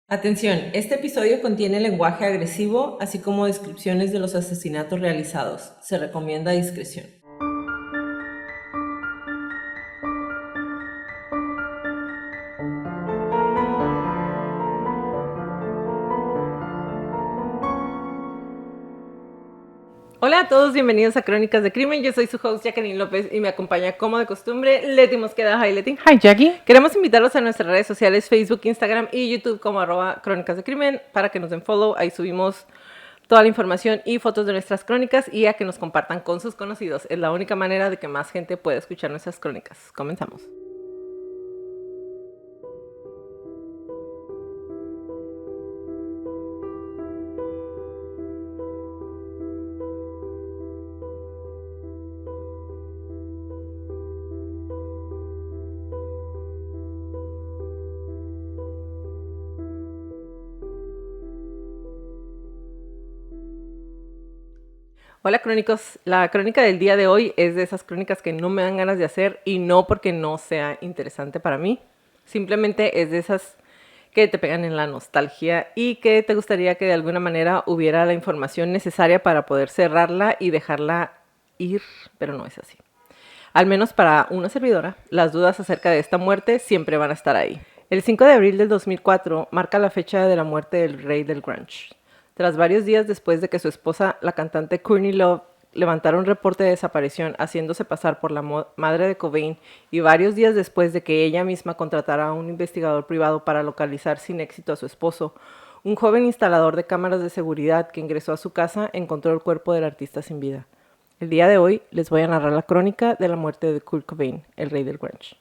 Atención, este episodio contiene lenguaje agresivo, así como descripciones de los asesinatos realizados. Se recomienda discreción. Hola a todos, bienvenidos a Crónicas de Crimen. Yo soy su host Jacqueline López y me acompaña como de costumbre Leti Mosqueda. Hi Leti. Hi Jackie. Queremos invitarlos a nuestras redes sociales Facebook, Instagram y YouTube como @Crónicas de Crimen para que nos den follow. Ahí subimos toda la información y fotos de nuestras crónicas y a que nos compartan con sus conocidos. Es la única manera de que más gente pueda escuchar nuestras crónicas. Comenzamos. Hola crónicos, la crónica del día de hoy es de esas crónicas que no me dan ganas de hacer y no porque no sea interesante para mí, simplemente es de esas que te pegan en la nostalgia y que te gustaría que de alguna manera hubiera la información necesaria para poder cerrarla y dejarla ir, pero no es así. Al menos para una servidora, las dudas acerca de esta muerte siempre van a estar ahí. El 5 de abril del 2004 marca la fecha de la muerte del rey del grunge. Tras varios días después de que su esposa, la cantante Courtney Love, levantara un reporte de desaparición haciéndose pasar por la madre de Cobain y varios días después de que ella misma contratara a un investigador privado para localizar sin éxito a su esposo, un joven instalador de cámaras de seguridad que ingresó a su casa encontró el cuerpo del artista sin vida. El día de hoy les voy a narrar la crónica de la muerte de Kurt Cobain, el rey del grunge.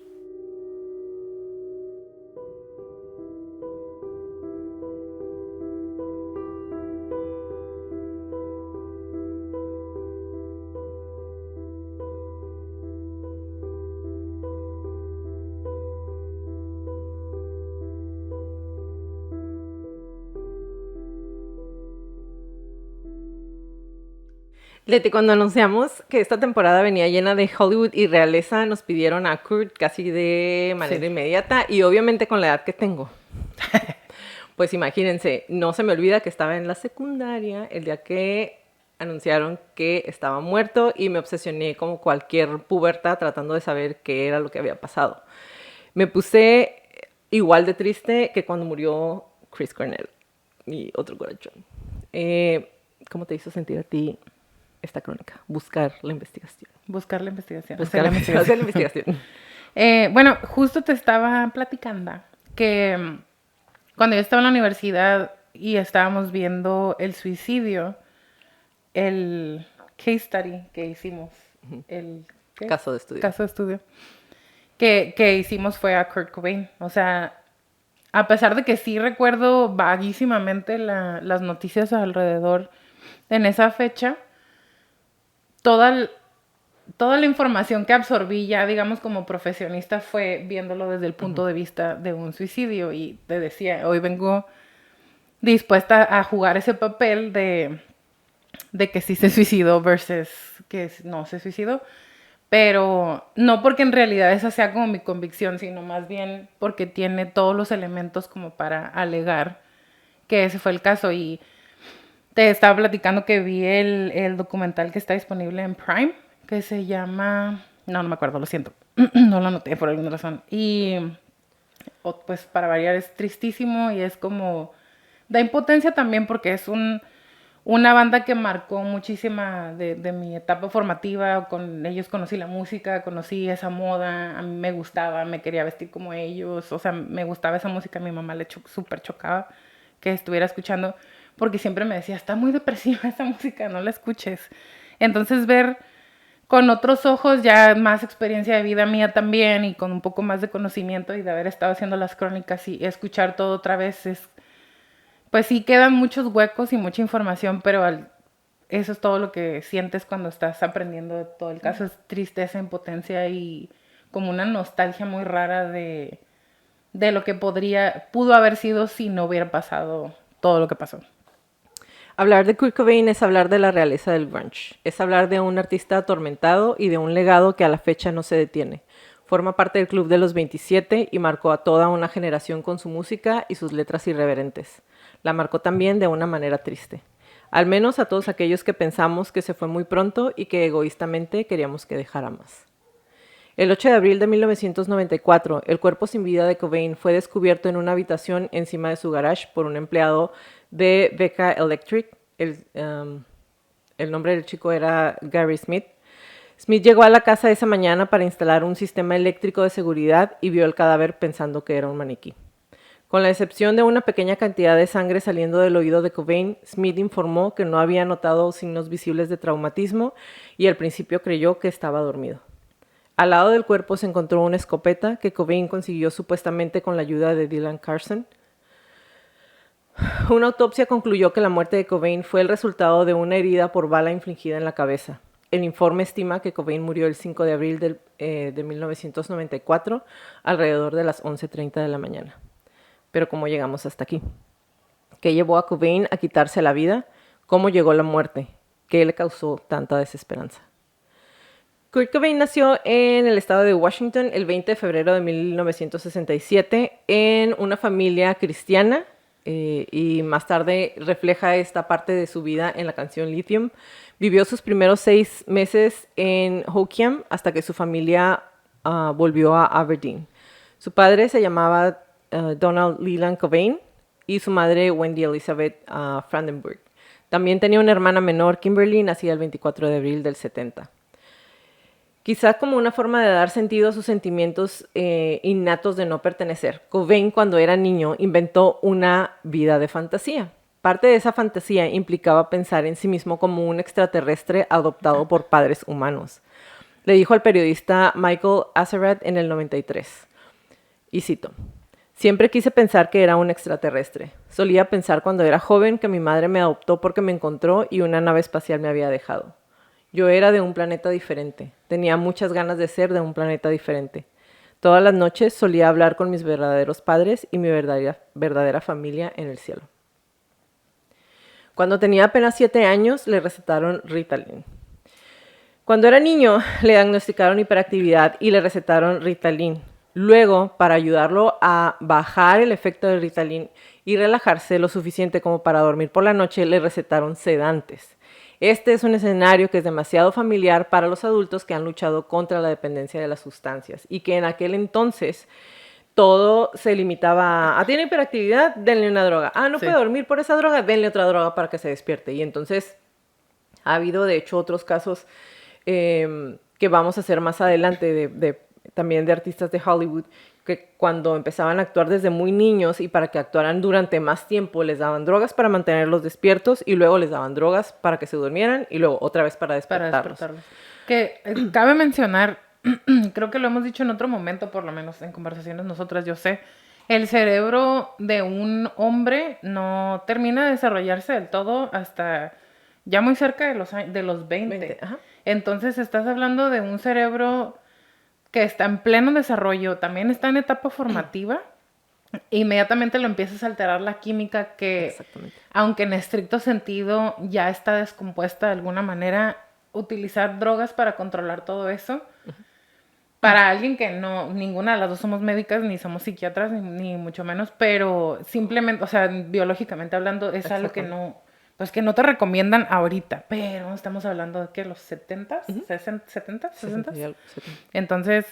Leti, cuando anunciamos que esta temporada venía llena de Hollywood y realeza, nos pidieron a Kurt casi de manera inmediata y obviamente con la edad que tengo. Pues imagínense, no se me olvida que estaba en la secundaria el día que anunciaron que estaba muerto y me obsesioné como cualquier puberta tratando de saber qué era lo que había pasado. Me puse igual de triste que cuando murió Chris Cornell, mi otro corazón. ¿Cómo te hizo sentir a ti esta crónica? Buscar la investigación. Buscar la investigación. Buscar la investigación. Bueno, justo te estaba platicando que cuando yo estaba en la universidad y estábamos viendo el suicidio, el case study que hicimos, el Caso de estudio. caso de estudio que hicimos fue a Kurt Cobain. O sea, a pesar de que sí recuerdo vaguísimamente las noticias alrededor en esa fecha, toda la información que absorbí ya, digamos, como profesionista fue viéndolo desde el punto de vista de un suicidio. Y te decía, hoy vengo dispuesta a jugar ese papel de que sí se suicidó versus que no se suicidó. Pero no porque en realidad esa sea como mi convicción, sino más bien porque tiene todos los elementos como para alegar que ese fue el caso. Y te estaba platicando que vi el documental que está disponible en Prime, que se llama... No me acuerdo, lo siento. No lo anoté por alguna razón. Y pues para variar es tristísimo y es como... Da impotencia también porque es una banda que marcó muchísima de mi etapa formativa. Con ellos conocí la música, conocí esa moda, a mí me gustaba, me quería vestir como ellos. O sea, me gustaba esa música, a mi mamá le súper chocaba que estuviera escuchando, porque siempre me decía, está muy depresiva esa música, no la escuches. Entonces ver con otros ojos, ya más experiencia de vida mía también y con un poco más de conocimiento y de haber estado haciendo las crónicas y escuchar todo otra vez, pues sí quedan muchos huecos y mucha información, pero eso es todo lo que sientes cuando estás aprendiendo de todo el caso, es tristeza, impotencia y como una nostalgia muy rara de lo que pudo haber sido si no hubiera pasado todo lo que pasó. Hablar de Kurt Cobain es hablar de la realeza del grunge. Es hablar de un artista atormentado y de un legado que a la fecha no se detiene. Forma parte del Club de los 27 y marcó a toda una generación con su música y sus letras irreverentes. La marcó también de una manera triste. Al menos a todos aquellos que pensamos que se fue muy pronto y que egoístamente queríamos que dejara más. El 8 de abril de 1994, el cuerpo sin vida de Cobain fue descubierto en una habitación encima de su garage por un empleado de Becca Electric. El nombre del chico era Gary Smith. Smith llegó a la casa esa mañana para instalar un sistema eléctrico de seguridad y vio el cadáver pensando que era un maniquí. Con la excepción de una pequeña cantidad de sangre saliendo del oído de Cobain, Smith informó que no había notado signos visibles de traumatismo y al principio creyó que estaba dormido. Al lado del cuerpo se encontró una escopeta que Cobain consiguió supuestamente con la ayuda de Dylan Carson. Una autopsia concluyó que la muerte de Cobain fue el resultado de una herida por bala infligida en la cabeza. El informe estima que Cobain murió el 5 de abril de 1994, alrededor de las 11:30 de la mañana. Pero ¿cómo llegamos hasta aquí? ¿Qué llevó a Cobain a quitarse la vida? ¿Cómo llegó la muerte? ¿Qué le causó tanta desesperanza? Kurt Cobain nació en el estado de Washington el 20 de febrero de 1967 en una familia cristiana y más tarde refleja esta parte de su vida en la canción Lithium. Vivió sus primeros 6 meses en Hoquiam hasta que su familia volvió a Aberdeen. Su padre se llamaba Donald Leland Cobain y su madre Wendy Elizabeth Brandenburg. También tenía una hermana menor, Kimberly, nacida el 24 de abril del 70. Quizá como una forma de dar sentido a sus sentimientos innatos de no pertenecer, Cobain, cuando era niño, inventó una vida de fantasía. Parte de esa fantasía implicaba pensar en sí mismo como un extraterrestre adoptado por padres humanos. Le dijo al periodista Michael Azerrad en el 93, y cito: "Siempre quise pensar que era un extraterrestre. Solía pensar cuando era joven que mi madre me adoptó porque me encontró y una nave espacial me había dejado. Yo era de un planeta diferente. Tenía muchas ganas de ser de un planeta diferente. Todas las noches solía hablar con mis verdaderos padres y mi verdadera familia en el cielo". Cuando tenía apenas 7 años, le recetaron Ritalin. Cuando era niño, le diagnosticaron hiperactividad y le recetaron Ritalin. Luego, para ayudarlo a bajar el efecto del Ritalin y relajarse lo suficiente como para dormir por la noche, le recetaron sedantes. Este es un escenario que es demasiado familiar para los adultos que han luchado contra la dependencia de las sustancias y que en aquel entonces todo se limitaba a tiene hiperactividad, denle una droga. No puede dormir por esa droga, denle otra droga para que se despierte. Y entonces ha habido, de hecho, otros casos que vamos a hacer más adelante también de artistas de Hollywood que cuando empezaban a actuar desde muy niños y para que actuaran durante más tiempo les daban drogas para mantenerlos despiertos y luego les daban drogas para que se durmieran y luego otra vez para despertarlos. Que cabe mencionar, creo que lo hemos dicho en otro momento, por lo menos en conversaciones nosotras, yo sé, el cerebro de un hombre no termina de desarrollarse del todo hasta ya muy cerca de los 20. Ajá. Entonces estás hablando de un cerebro que está en pleno desarrollo, también está en etapa formativa, inmediatamente lo empiezas a alterar la química que, aunque en estricto sentido ya está descompuesta de alguna manera, utilizar drogas para controlar todo eso, para alguien que no, ninguna de las dos somos médicas, ni somos psiquiatras, ni mucho menos, pero simplemente, o sea, biológicamente hablando, es algo que no, pues que no te recomiendan ahorita, pero estamos hablando de que los 70s, 70s, 60s. Entonces,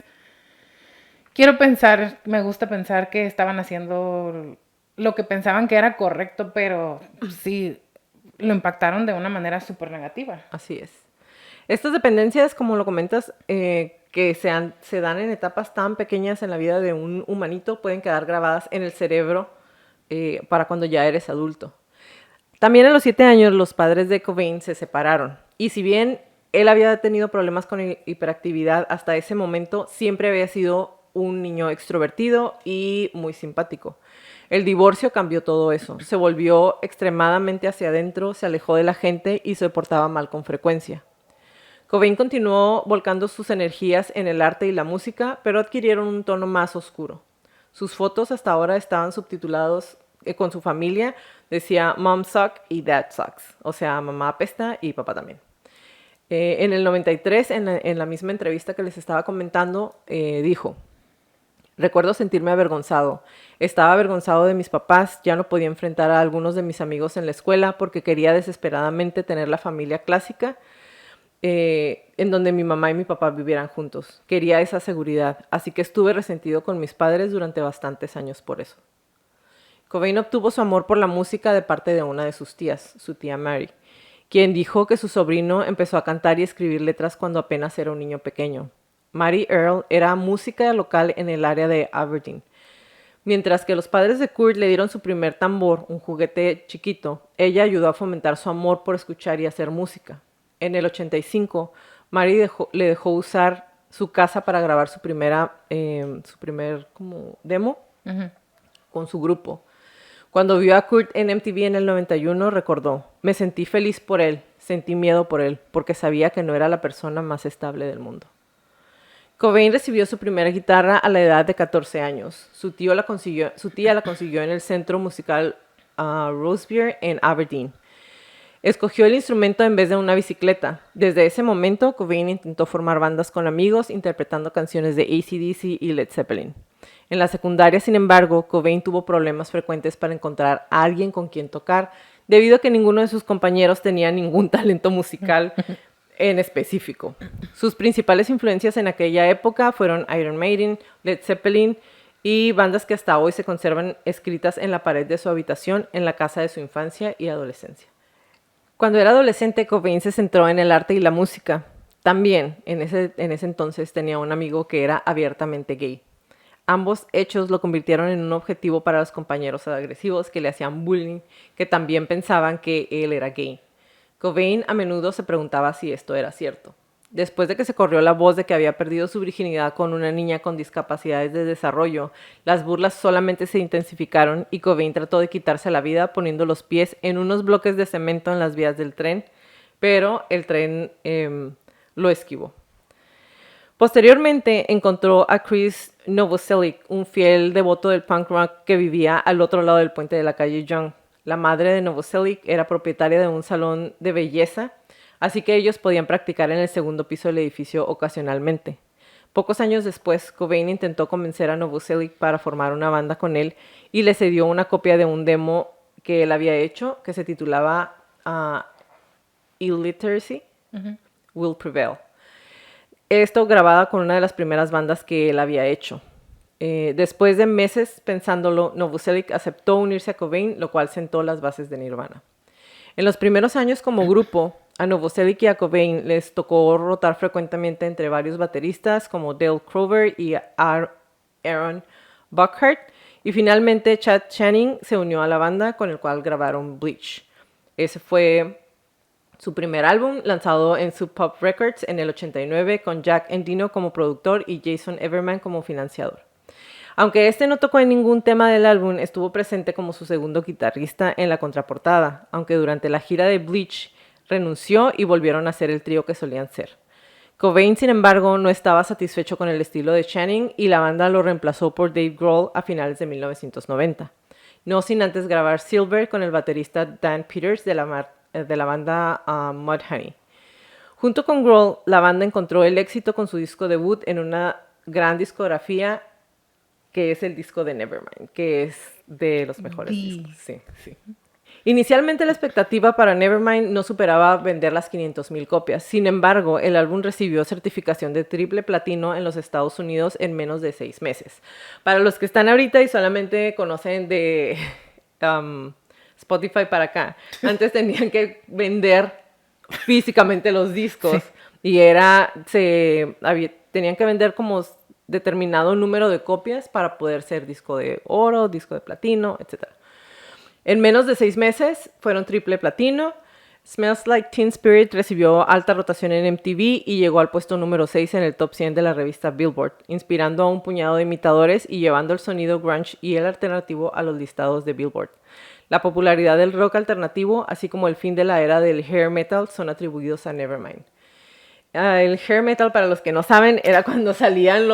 me gusta pensar que estaban haciendo lo que pensaban que era correcto, pero sí, lo impactaron de una manera súper negativa. Así es. Estas dependencias, como lo comentas, que se dan en etapas tan pequeñas en la vida de un humanito, pueden quedar grabadas en el cerebro para cuando ya eres adulto. También a los 7 años los padres de Cobain se separaron y si bien él había tenido problemas con hiperactividad hasta ese momento, siempre había sido un niño extrovertido y muy simpático. El divorcio cambió todo eso, se volvió extremadamente hacia adentro, se alejó de la gente y se portaba mal con frecuencia. Cobain continuó volcando sus energías en el arte y la música, pero adquirieron un tono más oscuro. Sus fotos hasta ahora estaban subtitulados con su familia, decía Mom Suck y Dad Sucks, o sea, mamá apesta y papá también. En el 93, en la misma entrevista que les estaba comentando, dijo: recuerdo sentirme avergonzado. Estaba avergonzado de mis papás, ya no podía enfrentar a algunos de mis amigos en la escuela porque quería desesperadamente tener la familia clásica en donde mi mamá y mi papá vivieran juntos. Quería esa seguridad, así que estuve resentido con mis padres durante bastantes años por eso. Cobain obtuvo su amor por la música de parte de una de sus tías, su tía Mary, quien dijo que su sobrino empezó a cantar y escribir letras cuando apenas era un niño pequeño. Mary Earl era música local en el área de Aberdeen. Mientras que los padres de Kurt le dieron su primer tambor, un juguete chiquito, ella ayudó a fomentar su amor por escuchar y hacer música. En el 85, Mary le dejó usar su casa para grabar su primer como demo con su grupo. Cuando vio a Kurt en MTV en el 91, recordó: me sentí feliz por él, sentí miedo por él, porque sabía que no era la persona más estable del mundo. Cobain recibió su primera guitarra a la edad de 14 años. Su tía la consiguió en el centro musical Rosebeer en Aberdeen. Escogió el instrumento en vez de una bicicleta. Desde ese momento, Cobain intentó formar bandas con amigos, interpretando canciones de AC/DC y Led Zeppelin. En la secundaria, sin embargo, Cobain tuvo problemas frecuentes para encontrar a alguien con quien tocar, debido a que ninguno de sus compañeros tenía ningún talento musical en específico. Sus principales influencias en aquella época fueron Iron Maiden, Led Zeppelin y bandas que hasta hoy se conservan escritas en la pared de su habitación en la casa de su infancia y adolescencia. Cuando era adolescente, Cobain se centró en el arte y la música. También, en ese entonces, tenía un amigo que era abiertamente gay. Ambos hechos lo convirtieron en un objetivo para los compañeros agresivos que le hacían bullying, que también pensaban que él era gay. Cobain a menudo se preguntaba si esto era cierto. Después de que se corrió la voz de que había perdido su virginidad con una niña con discapacidades de desarrollo, las burlas solamente se intensificaron y Cobain trató de quitarse la vida poniendo los pies en unos bloques de cemento en las vías del tren, pero el tren lo esquivó. Posteriormente encontró a Chris Novoselic, un fiel devoto del punk rock que vivía al otro lado del puente de la calle Young. La madre de Novoselic era propietaria de un salón de belleza, así que ellos podían practicar en el segundo piso del edificio ocasionalmente. Pocos años después, Cobain intentó convencer a Novoselic para formar una banda con él y le cedió una copia de un demo que él había hecho que se titulaba Illiteracy Will Prevail. Esto grabada con una de las primeras bandas que él había hecho. Después de meses pensándolo, Novoselic aceptó unirse a Cobain, lo cual sentó las bases de Nirvana. En los primeros años como grupo, a Novoselic y a Cobain les tocó rotar frecuentemente entre varios bateristas como Dale Crover y Aaron Buckhart, y finalmente Chad Channing se unió a la banda, con el cual grabaron Bleach. Ese fue su primer álbum, lanzado en Sub Pop Records en el 89, con Jack Endino como productor y Jason Everman como financiador. Aunque este no tocó en ningún tema del álbum, estuvo presente como su segundo guitarrista en la contraportada, aunque durante la gira de Bleach renunció y volvieron a ser el trío que solían ser. Cobain, sin embargo, no estaba satisfecho con el estilo de Channing y la banda lo reemplazó por Dave Grohl a finales de 1990. No sin antes grabar Silver con el baterista Dan Peters de la banda Mudhoney. Junto con Grohl, la banda encontró el éxito con su disco debut en una gran discografía, que es el disco de Nevermind, que es de los mejores discos. Sí, sí. Inicialmente la expectativa para Nevermind no superaba vender las 500,000 copias. Sin embargo, el álbum recibió certificación de triple platino en los Estados Unidos en menos de 6 meses. Para los que están ahorita y solamente conocen de Spotify para acá, antes tenían que vender físicamente los discos, sí. Y tenían que vender como determinado número de copias para poder ser disco de oro, disco de platino, etc. En menos de 6 meses fueron triple platino. Smells Like Teen Spirit recibió alta rotación en MTV y llegó al puesto número 6 en el top 100 de la revista Billboard, inspirando a un puñado de imitadores y llevando el sonido grunge y el alternativo a los listados de Billboard. La popularidad del rock alternativo, así como el fin de la era del hair metal, son atribuidos a Nevermind. El hair metal, para los que no saben, era cuando salían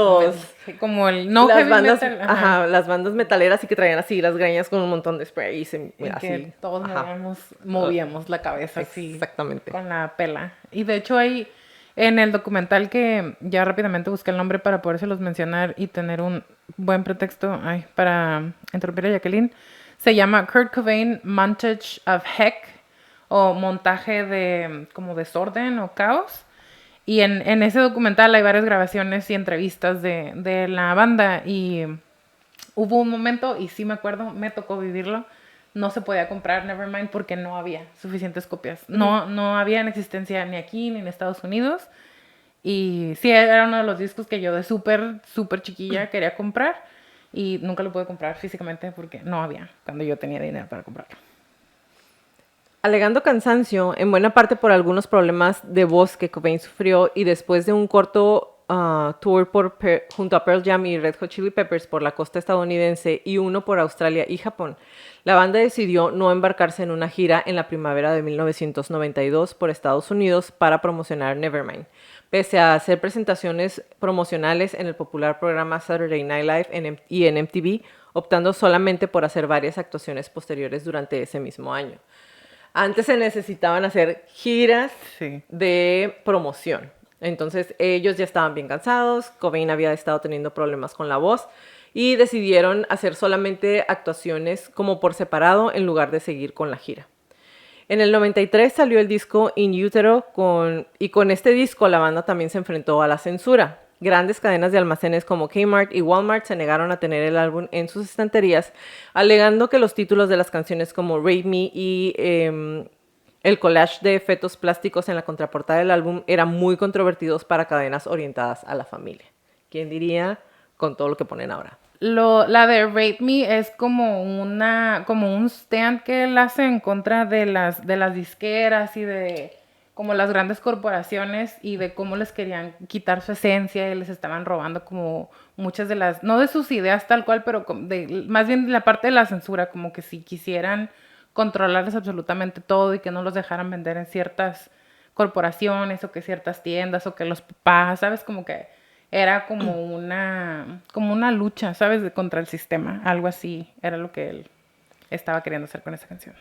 Como el no las heavy bandas, metal, ajá. las bandas metaleras y que traían así las greñas con un montón de spray y Y así, que todos ajá, movíamos la cabeza así exactamente. con la pela. Y de hecho hay en el documental que ya rápidamente busqué el nombre para podérselos mencionar y tener un buen pretexto para interrumpir a Jacqueline. Se llama Kurt Cobain Montage of Heck o montaje de como desorden o caos. Y en ese documental hay varias grabaciones y entrevistas de la banda y hubo un momento, y sí me acuerdo, me tocó vivirlo, no se podía comprar Nevermind porque no había suficientes copias. No había en existencia ni aquí ni en Estados Unidos. Y sí, era uno de los discos que yo de súper chiquilla quería comprar y nunca lo pude comprar físicamente porque no había cuando yo tenía dinero para comprarlo. Alegando cansancio, en buena parte por algunos problemas de voz que Cobain sufrió y después de un corto tour junto a Pearl Jam y Red Hot Chili Peppers por la costa estadounidense y uno por Australia y Japón, la banda decidió no embarcarse en una gira en la primavera de 1992 por Estados Unidos para promocionar Nevermind, pese a hacer presentaciones promocionales en el popular programa Saturday Night Live y en MTV, optando solamente por hacer varias actuaciones posteriores durante ese mismo año. Antes se necesitaban hacer giras Sí. de promoción. Entonces ellos ya estaban bien cansados, Cobain había estado teniendo problemas con la voz y decidieron hacer solamente actuaciones como por separado en lugar de seguir con la gira. En el 93 salió el disco In Utero y con este disco la banda también se enfrentó a la censura. Grandes cadenas de almacenes como Kmart y Walmart se negaron a tener el álbum en sus estanterías, alegando que los títulos de las canciones como Rape Me y el collage de fetos plásticos en la contraportada del álbum eran muy controvertidos para cadenas orientadas a la familia. ¿Quién diría con todo lo que ponen ahora? La de Rape Me es como como un stand que él hace en contra de las disqueras y de como las grandes corporaciones y de cómo les querían quitar su esencia y les estaban robando como muchas de no de sus ideas tal cual, pero más bien de la parte de la censura, como que si quisieran controlarles absolutamente todo y que no los dejaran vender en ciertas corporaciones o que ciertas tiendas o que los papás, ¿sabes? Como que era como una lucha, ¿sabes? Contra el sistema, algo así era lo que él estaba queriendo hacer con esa canción.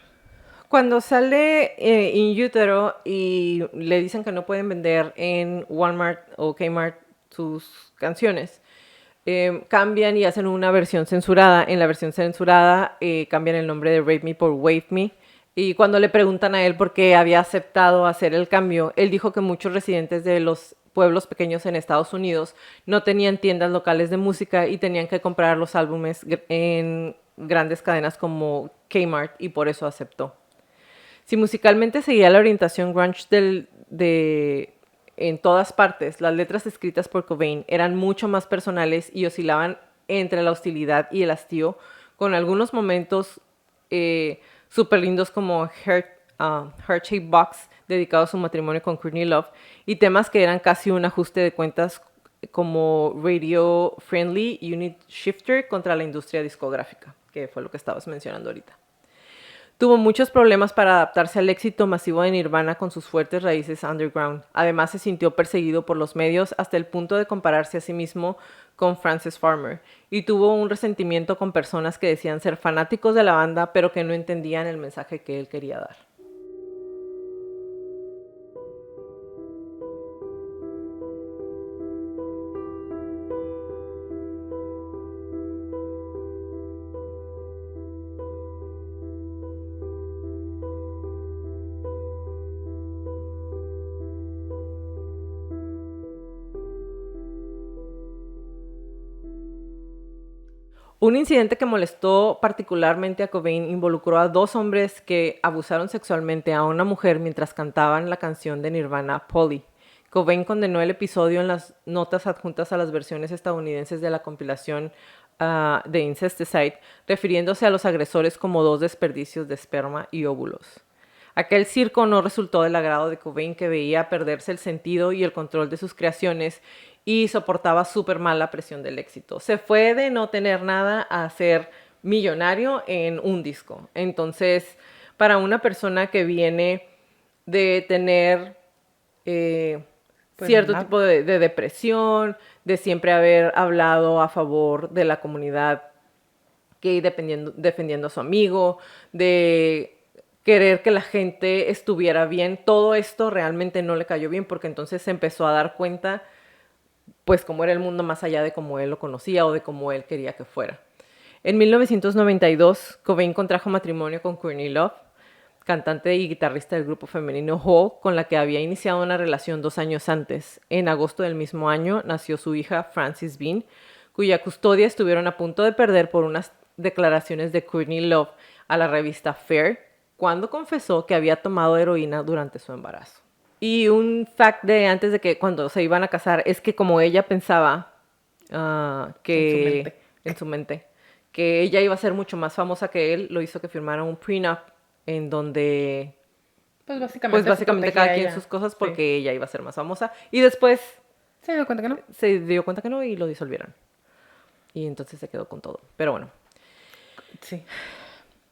Cuando sale In Utero y le dicen que no pueden vender en Walmart o Kmart sus canciones, cambian y hacen una versión censurada. En la versión censurada cambian el nombre de Rape Me por Wave Me. Y cuando le preguntan a él por qué había aceptado hacer el cambio, él dijo que muchos residentes de los pueblos pequeños en Estados Unidos no tenían tiendas locales de música y tenían que comprar los álbumes en grandes cadenas como Kmart y por eso aceptó. Si musicalmente seguía la orientación grunge en todas partes, las letras escritas por Cobain eran mucho más personales y oscilaban entre la hostilidad y el hastío, con algunos momentos súper lindos como Heart Shape Box, dedicado a su matrimonio con Courtney Love, y temas que eran casi un ajuste de cuentas como Radio Friendly Unit Shifter contra la industria discográfica, que fue lo que estabas mencionando ahorita. Tuvo muchos problemas para adaptarse al éxito masivo de Nirvana con sus fuertes raíces underground. Además, se sintió perseguido por los medios hasta el punto de compararse a sí mismo con Frances Farmer, y tuvo un resentimiento con personas que decían ser fanáticos de la banda, pero que no entendían el mensaje que él quería dar. Un incidente que molestó particularmente a Cobain involucró a dos hombres que abusaron sexualmente a una mujer mientras cantaban la canción de Nirvana, Polly. Cobain condenó el episodio en las notas adjuntas a las versiones estadounidenses de la compilación de Incesticide, refiriéndose a los agresores como dos desperdicios de esperma y óvulos. Aquel circo no resultó del agrado de Cobain, que veía perderse el sentido y el control de sus creaciones y soportaba súper mal la presión del éxito. Se fue de no tener nada a ser millonario en un disco. Entonces, para una persona que viene de tener Pues cierto nada. tipo de depresión, de siempre haber hablado a favor de la comunidad gay defendiendo a su amigo, de querer que la gente estuviera bien. Todo esto realmente no le cayó bien porque entonces se empezó a dar cuenta pues cómo era el mundo más allá de cómo él lo conocía o de cómo él quería que fuera. En 1992, Cobain contrajo matrimonio con Courtney Love, cantante y guitarrista del grupo femenino Hole, con la que había iniciado una relación 2 años antes. En agosto del mismo año nació su hija Frances Bean, cuya custodia estuvieron a punto de perder por unas declaraciones de Courtney Love a la revista Fair, cuando confesó que había tomado heroína durante su embarazo. Y un fact de antes de que cuando se iban a casar es que como ella pensaba que en su mente que ella iba a ser mucho más famosa que él, lo hizo que firmaran un prenup en donde Pues pues básicamente, básicamente cada quien sus cosas porque ella iba a ser más famosa y después ¿Se dio cuenta que no? se dio cuenta que no y lo disolvieron. Y entonces se quedó con todo. Pero bueno, Sí.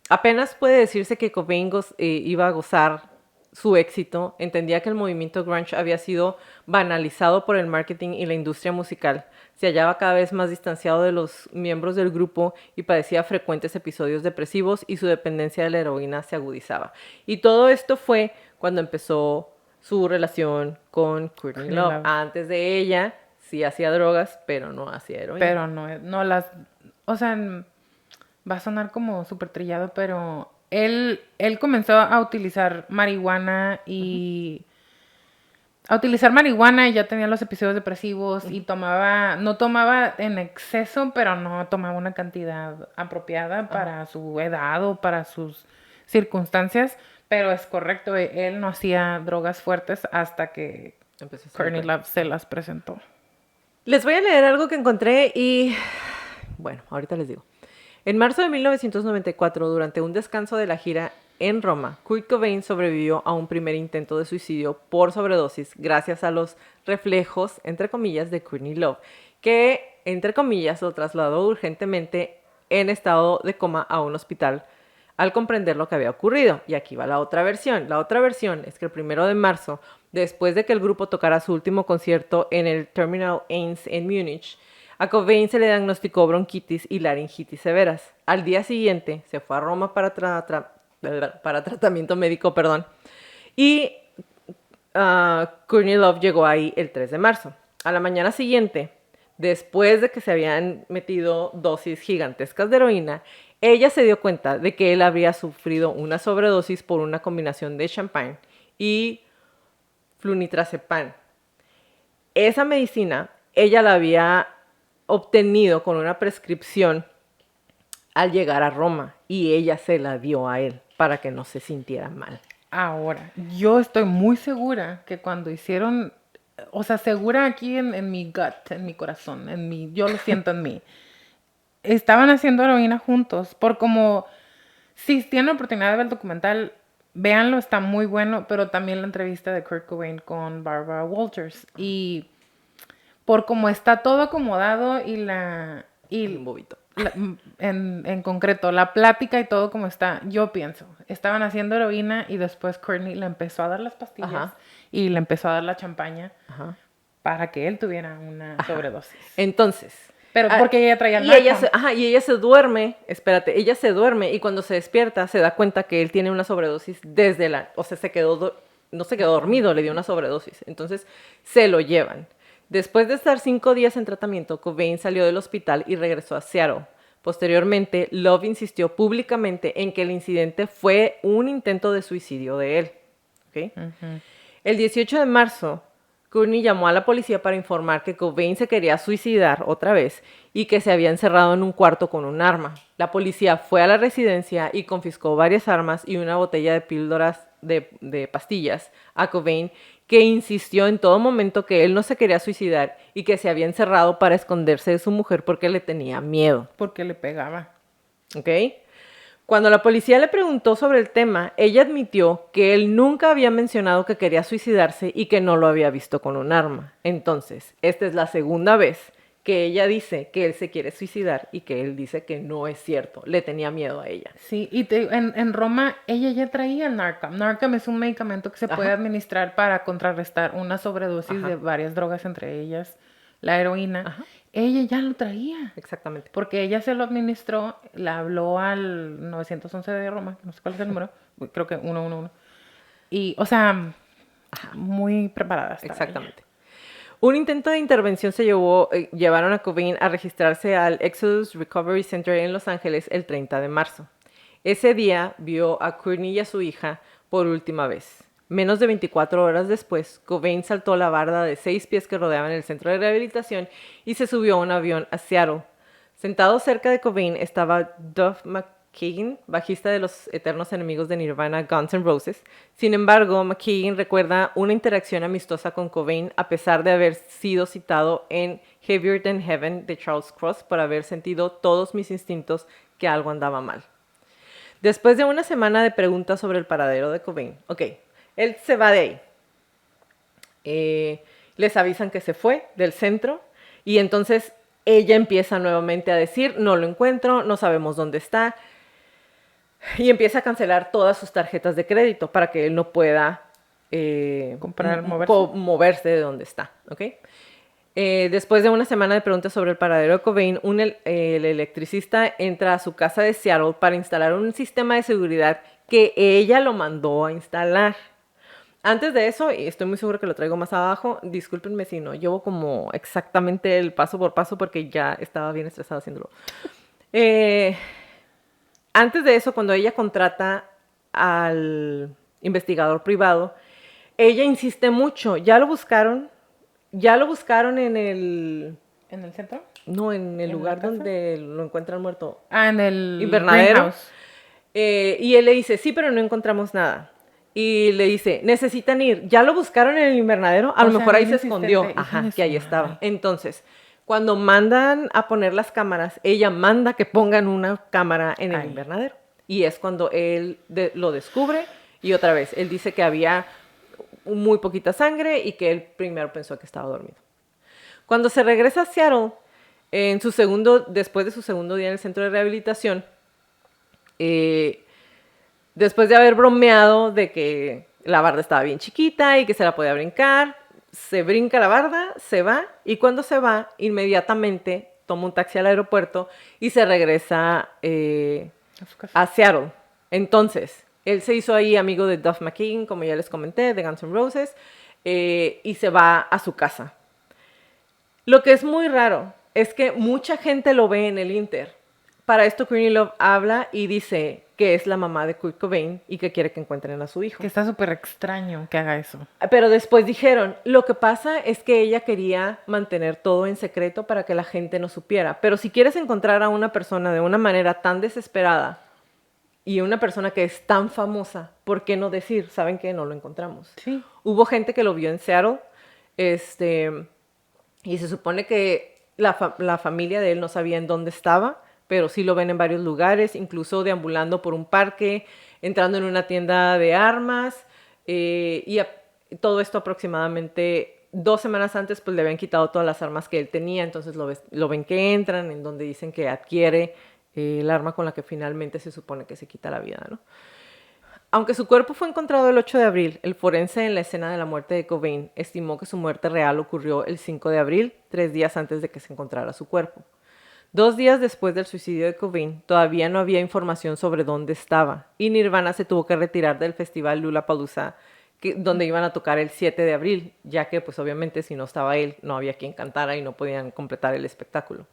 apenas puede decirse que Cobain iba a gozar su éxito, entendía que el movimiento grunge había sido banalizado por el marketing y la industria musical, se hallaba cada vez más distanciado de los miembros del grupo y padecía frecuentes episodios depresivos y su dependencia de la heroína se agudizaba. Y todo esto fue cuando empezó su relación con Courtney Love. Antes de ella sí hacía drogas, pero no hacía heroína. Pero no las... O sea, va a sonar como súper trillado, pero él comenzó a utilizar marihuana y... A utilizar marihuana y ya tenía los episodios depresivos y tomaba... No tomaba en exceso, pero no tomaba una cantidad apropiada para su edad o para sus circunstancias. Pero es correcto, él no hacía drogas fuertes hasta que Courtney Love se las presentó. Les voy a leer algo que encontré y... Bueno, ahorita les digo. En marzo de 1994, durante un descanso de la gira en Roma, Kurt Cobain sobrevivió a un primer intento de suicidio por sobredosis gracias a los reflejos, entre comillas, de Courtney Love, que, entre comillas, lo trasladó urgentemente en estado de coma a un hospital al comprender lo que había ocurrido. Y aquí va la otra versión. La otra versión es que el 1 de marzo, después de que el grupo tocara su último concierto en el Terminal 1 en Múnich, a Cobain se le diagnosticó bronquitis y laringitis severas. Al día siguiente se fue a Roma para tratamiento médico, y Courtney Love llegó ahí el 3 de marzo. A la mañana siguiente, después de que se habían metido dosis gigantescas de heroína, ella se dio cuenta de que él habría sufrido una sobredosis por una combinación de champán y flunitrazepam. Esa medicina ella la había obtenido con una prescripción al llegar a Roma y ella se la dio a él para que no se sintiera mal. Ahora, yo estoy muy segura que cuando hicieron, o sea, segura aquí en mi gut, en mi corazón, yo lo siento en mí, estaban haciendo heroína juntos, por como, si tienen la oportunidad de ver el documental, véanlo, está muy bueno, pero también la entrevista de Kurt Cobain con Barbara Walters, y por como está todo acomodado Un bobito. en concreto, la plática y todo como está, yo pienso, estaban haciendo heroína y después Courtney le empezó a dar las pastillas y le empezó a dar la champaña para que él tuviera una sobredosis. Entonces... Pero porque ella traía el y ella se duerme, ella se duerme y cuando se despierta se da cuenta que él tiene una sobredosis o sea, no se quedó dormido, le dio una sobredosis. Entonces se lo llevan. Después de estar 5 días en tratamiento, Cobain salió del hospital y regresó a Seattle. Posteriormente, Love insistió públicamente en que el incidente fue un intento de suicidio de él. ¿Okay? El 18 de marzo, Courtney llamó a la policía para informar que Cobain se quería suicidar otra vez y que se había encerrado en un cuarto con un arma. La policía fue a la residencia y confiscó varias armas y una botella de píldoras de pastillas a Cobain, que insistió en todo momento que él no se quería suicidar y que se había encerrado para esconderse de su mujer porque le tenía miedo. Porque le pegaba. ¿Ok? Cuando la policía le preguntó sobre el tema, ella admitió que él nunca había mencionado que quería suicidarse y que no lo había visto con un arma. Entonces, esta es la segunda vez que ella dice que él se quiere suicidar y que él dice que no es cierto. Le tenía miedo a ella. Sí, y en Roma ella ya traía Narcan. Narcan es un medicamento que se puede Ajá. administrar para contrarrestar una sobredosis Ajá. de varias drogas, entre ellas la heroína. Ajá. Ella ya lo traía. Exactamente. Porque ella se lo administró, le habló al 911 de Roma, que no sé cuál es el número, creo que 111. Y, o sea, muy preparada estaba ella. Exactamente. Un intento de intervención llevaron a Cobain a registrarse al Exodus Recovery Center en Los Ángeles el 30 de marzo. Ese día vio a Courtney y a su hija por última vez. Menos de 24 horas después, Cobain saltó la barda de 6 pies que rodeaban el centro de rehabilitación y se subió a un avión a Seattle. Sentado cerca de Cobain estaba Duff McKagan, bajista de los eternos enemigos de Nirvana, Guns N' Roses. Sin embargo, McKagan recuerda una interacción amistosa con Cobain a pesar de haber sido citado en Heavier Than Heaven de Charles Cross por haber sentido todos mis instintos que algo andaba mal. Después de una semana de preguntas sobre el paradero de Cobain, él se va de ahí. Les avisan que se fue del centro y entonces ella empieza nuevamente a decir, no lo encuentro, no sabemos dónde está, y empieza a cancelar todas sus tarjetas de crédito para que él no pueda moverse de donde está. Después de una semana de preguntas sobre el paradero de Cobain, el electricista entra a su casa de Seattle para instalar un sistema de seguridad que ella lo mandó a instalar. Antes de eso, y estoy muy segura que lo traigo más abajo, discúlpenme si no llevo como exactamente el paso por paso porque ya estaba bien estresada haciéndolo. Antes de eso, cuando ella contrata al investigador privado, ella insiste mucho. Ya lo buscaron en el... ¿En el centro? No, en el lugar donde lo encuentran muerto. En el invernadero. Y él le dice, sí, pero no encontramos nada. Y le dice, necesitan ir. ¿Ya lo buscaron en el invernadero? A lo mejor ahí se escondió. Ajá, que ahí estaba. Entonces, cuando mandan a poner las cámaras, ella manda que pongan una cámara en el invernadero. Y es cuando él lo descubre. Y otra vez, él dice que había muy poquita sangre y que él primero pensó que estaba dormido. Cuando se regresa a Seattle, después de su segundo día en el centro de rehabilitación, después de haber bromeado de que la barda estaba bien chiquita y que se la podía brincar, se brinca la barda, se va, y cuando se va, inmediatamente toma un taxi al aeropuerto y se regresa a Seattle. Entonces, él se hizo ahí amigo de Duff McKagan, como ya les comenté, de Guns N' Roses, y se va a su casa. Lo que es muy raro es que mucha gente lo ve en el Inter. Para esto, Courtney Love habla y dice que es la mamá de Kurt Cobain y que quiere que encuentren a su hijo. Que está súper extraño que haga eso. Pero después dijeron, lo que pasa es que ella quería mantener todo en secreto para que la gente no supiera. Pero si quieres encontrar a una persona de una manera tan desesperada y una persona que es tan famosa, ¿por qué no decir? ¿Saben que no lo encontramos? Sí. Hubo gente que lo vio en Seattle, y se supone que la familia de él no sabía en dónde estaba, pero sí lo ven en varios lugares, incluso deambulando por un parque, entrando en una tienda de armas, todo esto aproximadamente 2 semanas antes, pues le habían quitado todas las armas que él tenía, entonces lo ven que entran, en donde dicen que adquiere el arma con la que finalmente se supone que se quita la vida, ¿no? Aunque su cuerpo fue encontrado el 8 de abril, el forense en la escena de la muerte de Cobain estimó que su muerte real ocurrió el 5 de abril, 3 días antes de que se encontrara su cuerpo. 2 días después del suicidio de Cobain, todavía no había información sobre dónde estaba, y Nirvana se tuvo que retirar del festival Lollapalooza, donde iban a tocar el 7 de abril, ya que, pues obviamente, si no estaba él, no había quien cantara y no podían completar el espectáculo.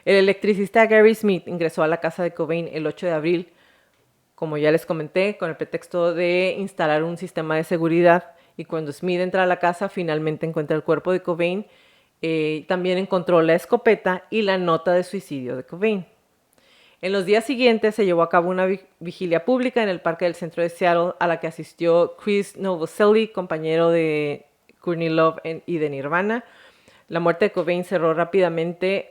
El electricista Gary Smith ingresó a la casa de Cobain el 8 de abril, como ya les comenté, con el pretexto de instalar un sistema de seguridad, y cuando Smith entra a la casa, finalmente encuentra el cuerpo de Cobain. También encontró la escopeta y la nota de suicidio de Cobain. En los días siguientes se llevó a cabo una vigilia pública en el parque del centro de Seattle, a la que asistió Chris Novoselic, compañero de Courtney Love y de Nirvana. La muerte de Cobain cerró rápidamente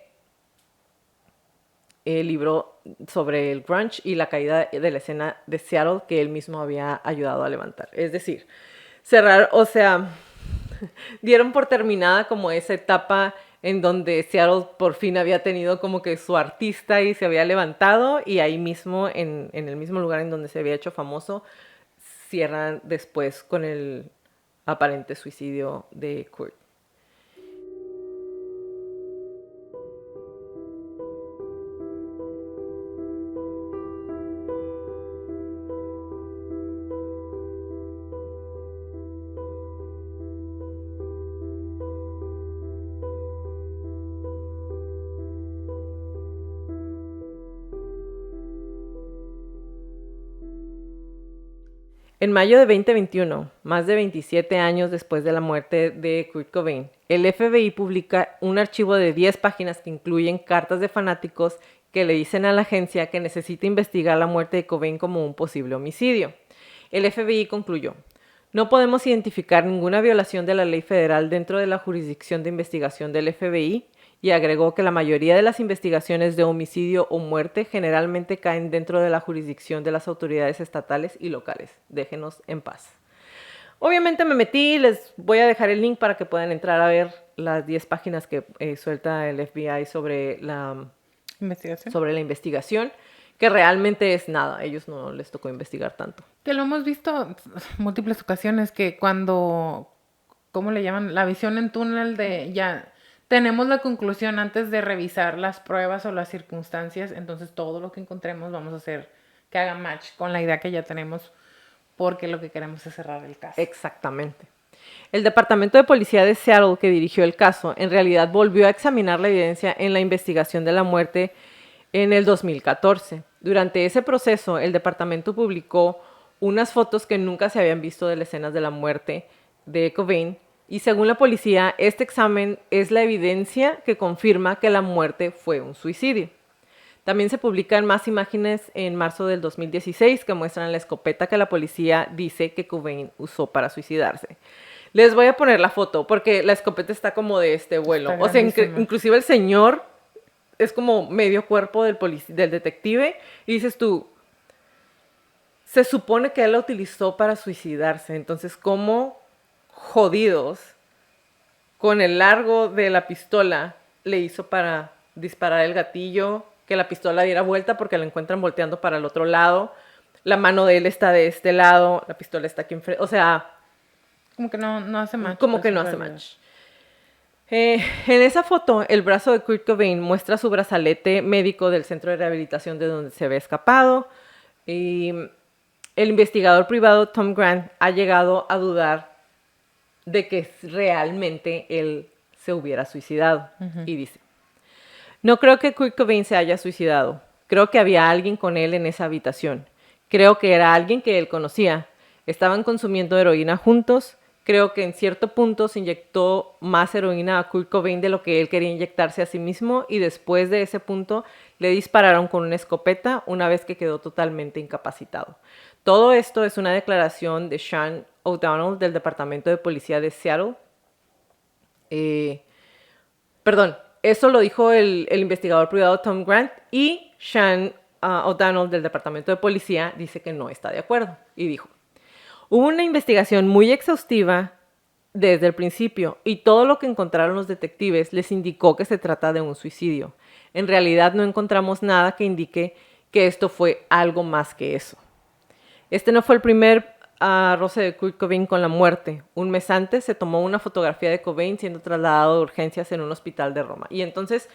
el libro sobre el grunge y la caída de la escena de Seattle que él mismo había ayudado a levantar. Es decir, dieron por terminada como esa etapa en donde Seattle por fin había tenido como que su artista y se había levantado, y ahí mismo, en el mismo lugar en donde se había hecho famoso, cierran después con el aparente suicidio de Kurt. En mayo de 2021, más de 27 años después de la muerte de Kurt Cobain, el FBI publica un archivo de 10 páginas que incluyen cartas de fanáticos que le dicen a la agencia que necesita investigar la muerte de Cobain como un posible homicidio. El FBI concluyó: no podemos identificar ninguna violación de la ley federal dentro de la jurisdicción de investigación del FBI, y agregó que la mayoría de las investigaciones de homicidio o muerte generalmente caen dentro de la jurisdicción de las autoridades estatales y locales. Déjenos en paz. Obviamente me metí, les voy a dejar el link para que puedan entrar a ver las 10 páginas que suelta el FBI sobre la investigación, que realmente es nada, a ellos no les tocó investigar tanto. Que lo hemos visto múltiples ocasiones, que cuando, ¿cómo le llaman? La visión en túnel de ya tenemos la conclusión antes de revisar las pruebas o las circunstancias, entonces todo lo que encontremos vamos a hacer que haga match con la idea que ya tenemos, porque lo que queremos es cerrar el caso. Exactamente. El Departamento de Policía de Seattle, que dirigió el caso, en realidad volvió a examinar la evidencia en la investigación de la muerte en el 2014. Durante ese proceso, el departamento publicó unas fotos que nunca se habían visto de las escenas de la muerte de Cobain, y según la policía, este examen es la evidencia que confirma que la muerte fue un suicidio. También se publican más imágenes en marzo del 2016 que muestran la escopeta que la policía dice que Cobain usó para suicidarse. Les voy a poner la foto porque la escopeta está como de este vuelo. O sea, inclusive el señor es como medio cuerpo del detective, y dices tú, se supone que él la utilizó para suicidarse. Entonces, ¿cómo jodidos con el largo de la pistola le hizo para disparar el gatillo, que la pistola diera vuelta porque la encuentran volteando para el otro lado, la mano de él está de este lado, la pistola está aquí enfrente, o sea... Como que no hace match. Como que no hace match. En esa foto, el brazo de Kurt Cobain muestra su brazalete médico del centro de rehabilitación de donde se había escapado, y el investigador privado Tom Grant ha llegado a dudar de que realmente él se hubiera suicidado. Y dice: no creo que Kurt Cobain se haya suicidado. Creo que había alguien con él en esa habitación. Creo que era alguien que él conocía. Estaban consumiendo heroína juntos. Creo que en cierto punto se inyectó más heroína a Kurt Cobain de lo que él quería inyectarse a sí mismo, y después de ese punto le dispararon con una escopeta una vez que quedó totalmente incapacitado. Todo esto es una declaración de Sean O'Donnell del Departamento de Policía de Seattle. Eso lo dijo el investigador privado Tom Grant, y Sean O'Donnell del Departamento de Policía dice que no está de acuerdo y dijo: hubo una investigación muy exhaustiva desde el principio, y todo lo que encontraron los detectives les indicó que se trata de un suicidio. En realidad no encontramos nada que indique que esto fue algo más que eso. Este no fue el primer roce de Kurt Cobain con la muerte. Un mes antes se tomó una fotografía de Cobain siendo trasladado de urgencias en un hospital de Roma. Y entonces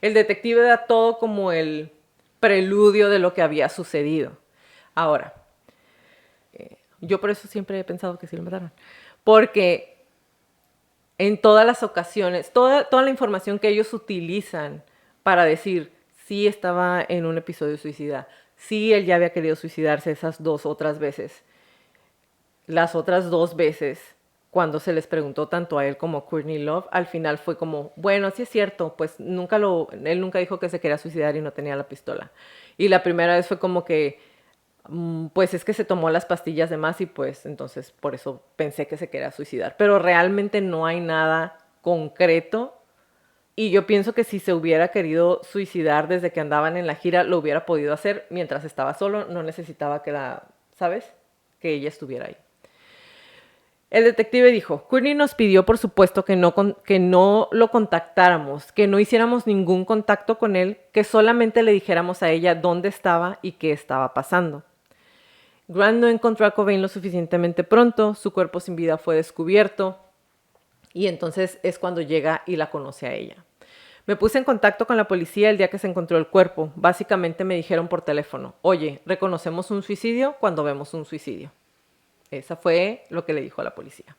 el detective da todo como el preludio de lo que había sucedido. Ahora, yo por eso siempre he pensado que sí lo mataron. Porque en todas las ocasiones, toda la información que ellos utilizan para decir sí estaba en un episodio suicida, sí él ya había querido suicidarse esas 2 otras veces. Las otras 2 veces, cuando se les preguntó tanto a él como a Courtney Love, al final fue como, bueno, sí es cierto, pues él nunca dijo que se quería suicidar y no tenía la pistola. Y la primera vez fue como que, pues es que se tomó las pastillas de más y pues entonces por eso pensé que se quería suicidar. Pero realmente no hay nada concreto, y yo pienso que si se hubiera querido suicidar desde que andaban en la gira, lo hubiera podido hacer mientras estaba solo, no necesitaba que ella estuviera ahí. El detective dijo, Courtney nos pidió por supuesto que no lo contactáramos, que no hiciéramos ningún contacto con él, que solamente le dijéramos a ella dónde estaba y qué estaba pasando. Grant no encontró a Cobain lo suficientemente pronto, su cuerpo sin vida fue descubierto y entonces es cuando llega y la conoce a ella. Me puse en contacto con la policía el día que se encontró el cuerpo. Básicamente me dijeron por teléfono, oye, reconocemos un suicidio cuando vemos un suicidio. Esa fue lo que le dijo a la policía.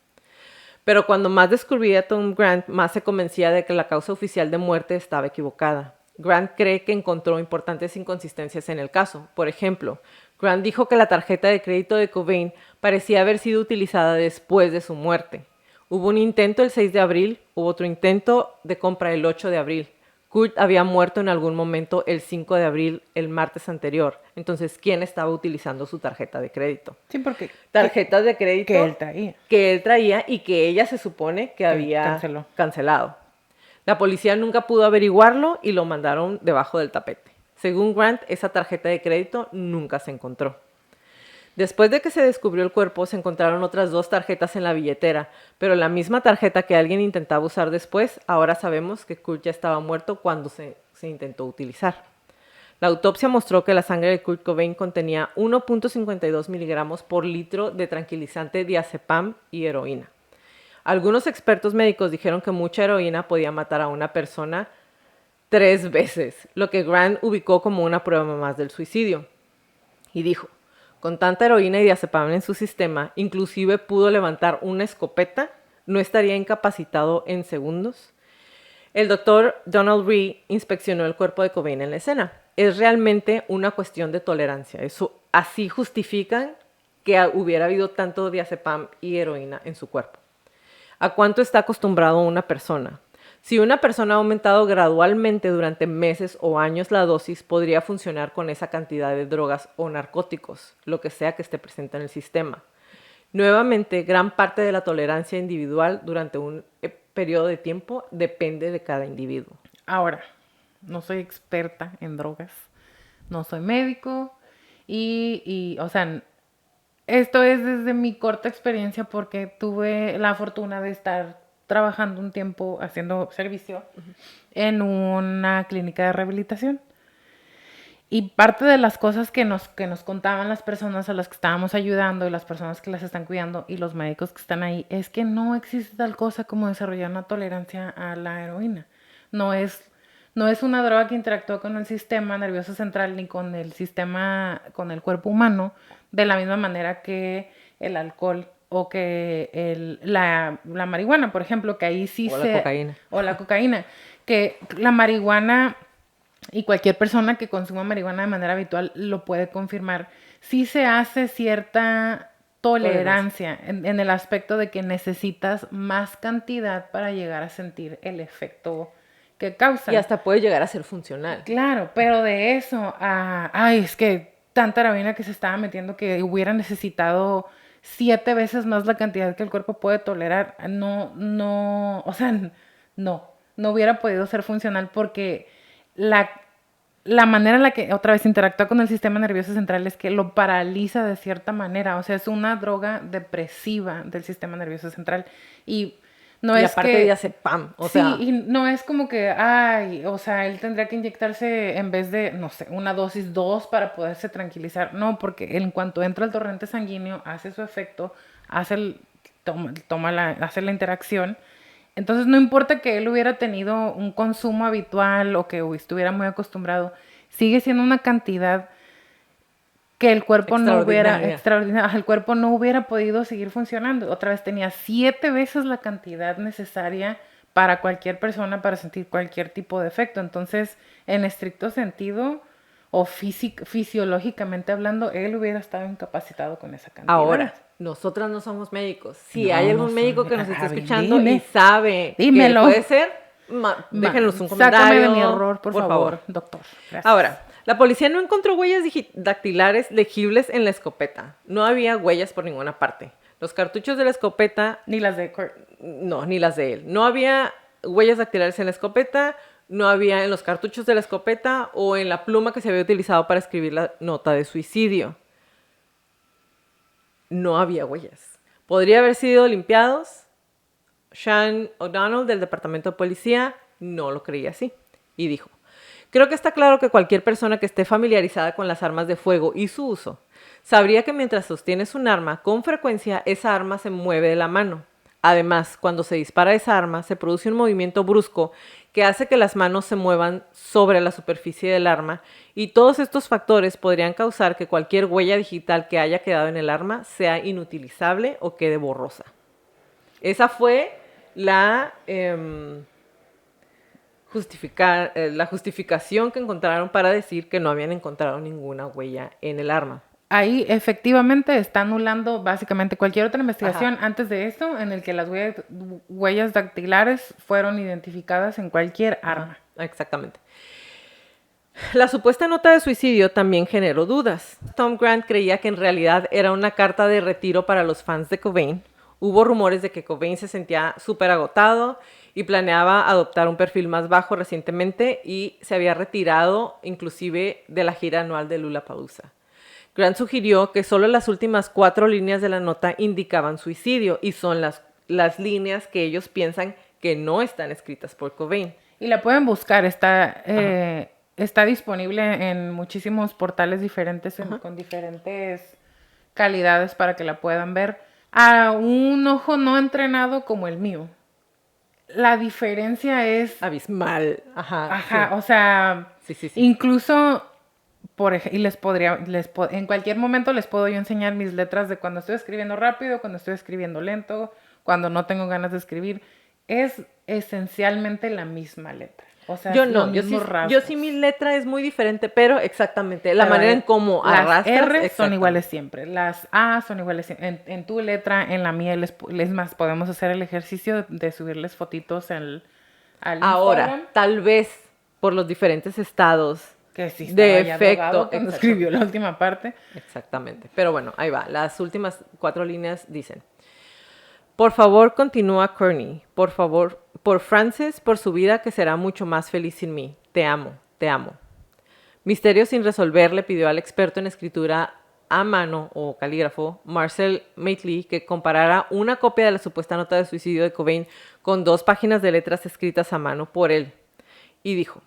Pero cuando más descubría a Tom Grant, más se convencía de que la causa oficial de muerte estaba equivocada. Grant cree que encontró importantes inconsistencias en el caso. Por ejemplo, Grant dijo que la tarjeta de crédito de Cobain parecía haber sido utilizada después de su muerte. Hubo un intento el 6 de abril, hubo otro intento de compra el 8 de abril. Kurt había muerto en algún momento el 5 de abril, el martes anterior. Entonces, ¿quién estaba utilizando su tarjeta de crédito? Sí, porque... Tarjetas de crédito que él traía. Que él traía y que ella se supone que había cancelado. La policía nunca pudo averiguarlo y lo mandaron debajo del tapete. Según Grant, esa tarjeta de crédito nunca se encontró. Después de que se descubrió el cuerpo, se encontraron otras 2 tarjetas en la billetera, pero la misma tarjeta que alguien intentaba usar después, ahora sabemos que Kurt ya estaba muerto cuando se intentó utilizar. La autopsia mostró que la sangre de Kurt Cobain contenía 1.52 miligramos por litro de tranquilizante diazepam y heroína. Algunos expertos médicos dijeron que mucha heroína podía matar a una persona 3 veces, lo que Grant ubicó como una prueba más del suicidio. Y dijo, con tanta heroína y diazepam en su sistema, inclusive pudo levantar una escopeta, ¿no estaría incapacitado en segundos? El doctor Donald Rhee inspeccionó el cuerpo de Cobain en la escena. Es realmente una cuestión de tolerancia. Eso así justifican que hubiera habido tanto diazepam y heroína en su cuerpo. ¿A cuánto está acostumbrado una persona? Si una persona ha aumentado gradualmente durante meses o años la dosis, podría funcionar con esa cantidad de drogas o narcóticos, lo que sea que esté presente en el sistema. Nuevamente, gran parte de la tolerancia individual durante un periodo de tiempo depende de cada individuo. Ahora, no soy experta en drogas, no soy médico o sea, esto es desde mi corta experiencia porque tuve la fortuna de estar trabajando un tiempo haciendo servicio en una clínica de rehabilitación. Y parte de las cosas que nos contaban las personas a las que estábamos ayudando y las personas que las están cuidando y los médicos que están ahí es que no existe tal cosa como desarrollar una tolerancia a la heroína. No es una droga que interactúa con el sistema nervioso central ni con el sistema, con el cuerpo humano, de la misma manera que el alcohol o que la marihuana, por ejemplo, que ahí sí la cocaína. O la cocaína. Que la marihuana, y cualquier persona que consuma marihuana de manera habitual lo puede confirmar, sí se hace cierta tolerancia en el aspecto de que necesitas más cantidad para llegar a sentir el efecto que causa. Y hasta puede llegar a ser funcional. Claro, pero de eso ay, es que tanta heroína que se estaba metiendo que hubiera necesitado 7 veces más la cantidad que el cuerpo puede tolerar. No, o sea, no hubiera podido ser funcional porque la manera en la que otra vez interactúa con el sistema nervioso central es que lo paraliza de cierta manera. O sea, es una droga depresiva del sistema nervioso central. Y no es aparte que... diazepam, sí, y no es como que, o sea, él tendría que inyectarse en vez de, no sé, una dosis 2 para poderse tranquilizar. No, porque en cuanto entra el torrente sanguíneo, hace su efecto, hace la interacción. Entonces no importa que él hubiera tenido un consumo habitual o que estuviera muy acostumbrado, sigue siendo una cantidad que el cuerpo el cuerpo no hubiera podido seguir funcionando. Otra vez tenía 7 veces la cantidad necesaria para cualquier persona para sentir cualquier tipo de efecto. Entonces, en estricto sentido o fisiológicamente hablando, él hubiera estado incapacitado con esa cantidad. Ahora, nosotras no somos médicos. Si hay algún médico que nos está escuchando y sabe que puede ser, déjenos un comentario. Sácame de mi error, por favor, doctor. Gracias. Ahora, la policía no encontró huellas dactilares legibles en la escopeta. No había huellas por ninguna parte. Los cartuchos de la escopeta... Ni las de Kurt. No, ni las de él. No había huellas dactilares en la escopeta, no había en los cartuchos de la escopeta o en la pluma que se había utilizado para escribir la nota de suicidio. No había huellas. podría haber sido limpiados. Sean O'Donnell del Departamento de Policía no lo creía así y dijo: creo que está claro que cualquier persona que esté familiarizada con las armas de fuego y su uso sabría que mientras sostienes un arma, con frecuencia esa arma se mueve de la mano. Además, cuando se dispara esa arma, se produce un movimiento brusco que hace que las manos se muevan sobre la superficie del arma, y todos estos factores podrían causar que cualquier huella digital que haya quedado en el arma sea inutilizable o quede borrosa. Esa fue la la justificación que encontraron para decir que no habían encontrado ninguna huella en el arma. Ahí efectivamente está anulando básicamente cualquier otra investigación Ajá. antes de eso en el que las huellas dactilares fueron identificadas en cualquier arma. Exactamente. La supuesta nota de suicidio también generó dudas. Tom Grant creía que en realidad era una carta de retiro para los fans de Cobain. Hubo rumores de que Cobain se sentía súper agotado y planeaba adoptar un perfil más bajo recientemente, y se había retirado inclusive de la gira anual de Lollapalooza. Grant sugirió que solo las últimas 4 líneas de la nota indicaban suicidio, y son las líneas que ellos piensan que no están escritas por Cobain. Y la pueden buscar, está disponible en muchísimos portales diferentes con diferentes calidades para que la puedan ver. A un ojo no entrenado como el mío, la diferencia es Abismal. Ajá. ajá, Sí. o sea, Sí. incluso y en cualquier momento les puedo yo enseñar mis letras de cuando estoy escribiendo rápido, cuando estoy escribiendo lento, cuando no tengo ganas de escribir. Es esencialmente la misma letra. O sea, Yo es los no, yo mismos sí, rasgos. mi letra es muy diferente, pero exactamente, la Pero manera en cómo las arrastras. R son iguales siempre, las A son iguales en tu letra, en la mía, es más, podemos hacer el ejercicio de subirles fotitos al Ahora, Instagram. tal vez por los diferentes estados Que sí de estaba ya efecto. drogado cuando escribió la última parte. Exactamente. Pero bueno, ahí va. Las últimas 4 líneas dicen: por favor, continúa, Courtney. Por favor, por Frances, por su vida, que será mucho más feliz sin mí. Te amo, te amo. Misterio sin resolver le pidió al experto en escritura a mano o calígrafo, Marcel Maitli, que comparara una copia de la supuesta nota de suicidio de Cobain con 2 páginas de letras escritas a mano por él. Y dijo: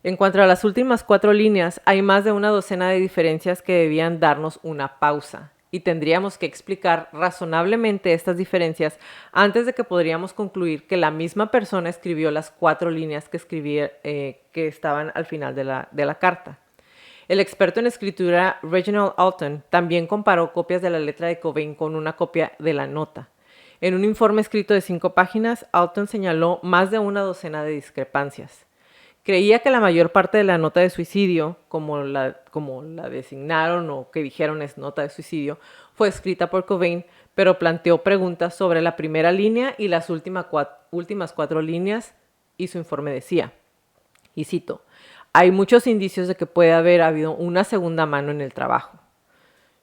en cuanto a las últimas 4 líneas, hay más de una docena de diferencias que debían darnos una pausa, y tendríamos que explicar razonablemente estas diferencias antes de que podríamos concluir que la misma persona escribió las 4 líneas que estaban al final de la carta. El experto en escritura Reginald Alton también comparó copias de la letra de Cobain con una copia de la nota. En un informe escrito de 5 páginas, Alton señaló más de una docena de discrepancias. Creía que la mayor parte de la nota de suicidio, como la designaron o que dijeron es nota de suicidio, fue escrita por Cobain, pero planteó preguntas sobre la primera línea y las últimas 4 líneas, y su informe decía, y cito: hay muchos indicios de que puede haber habido una segunda mano en el trabajo.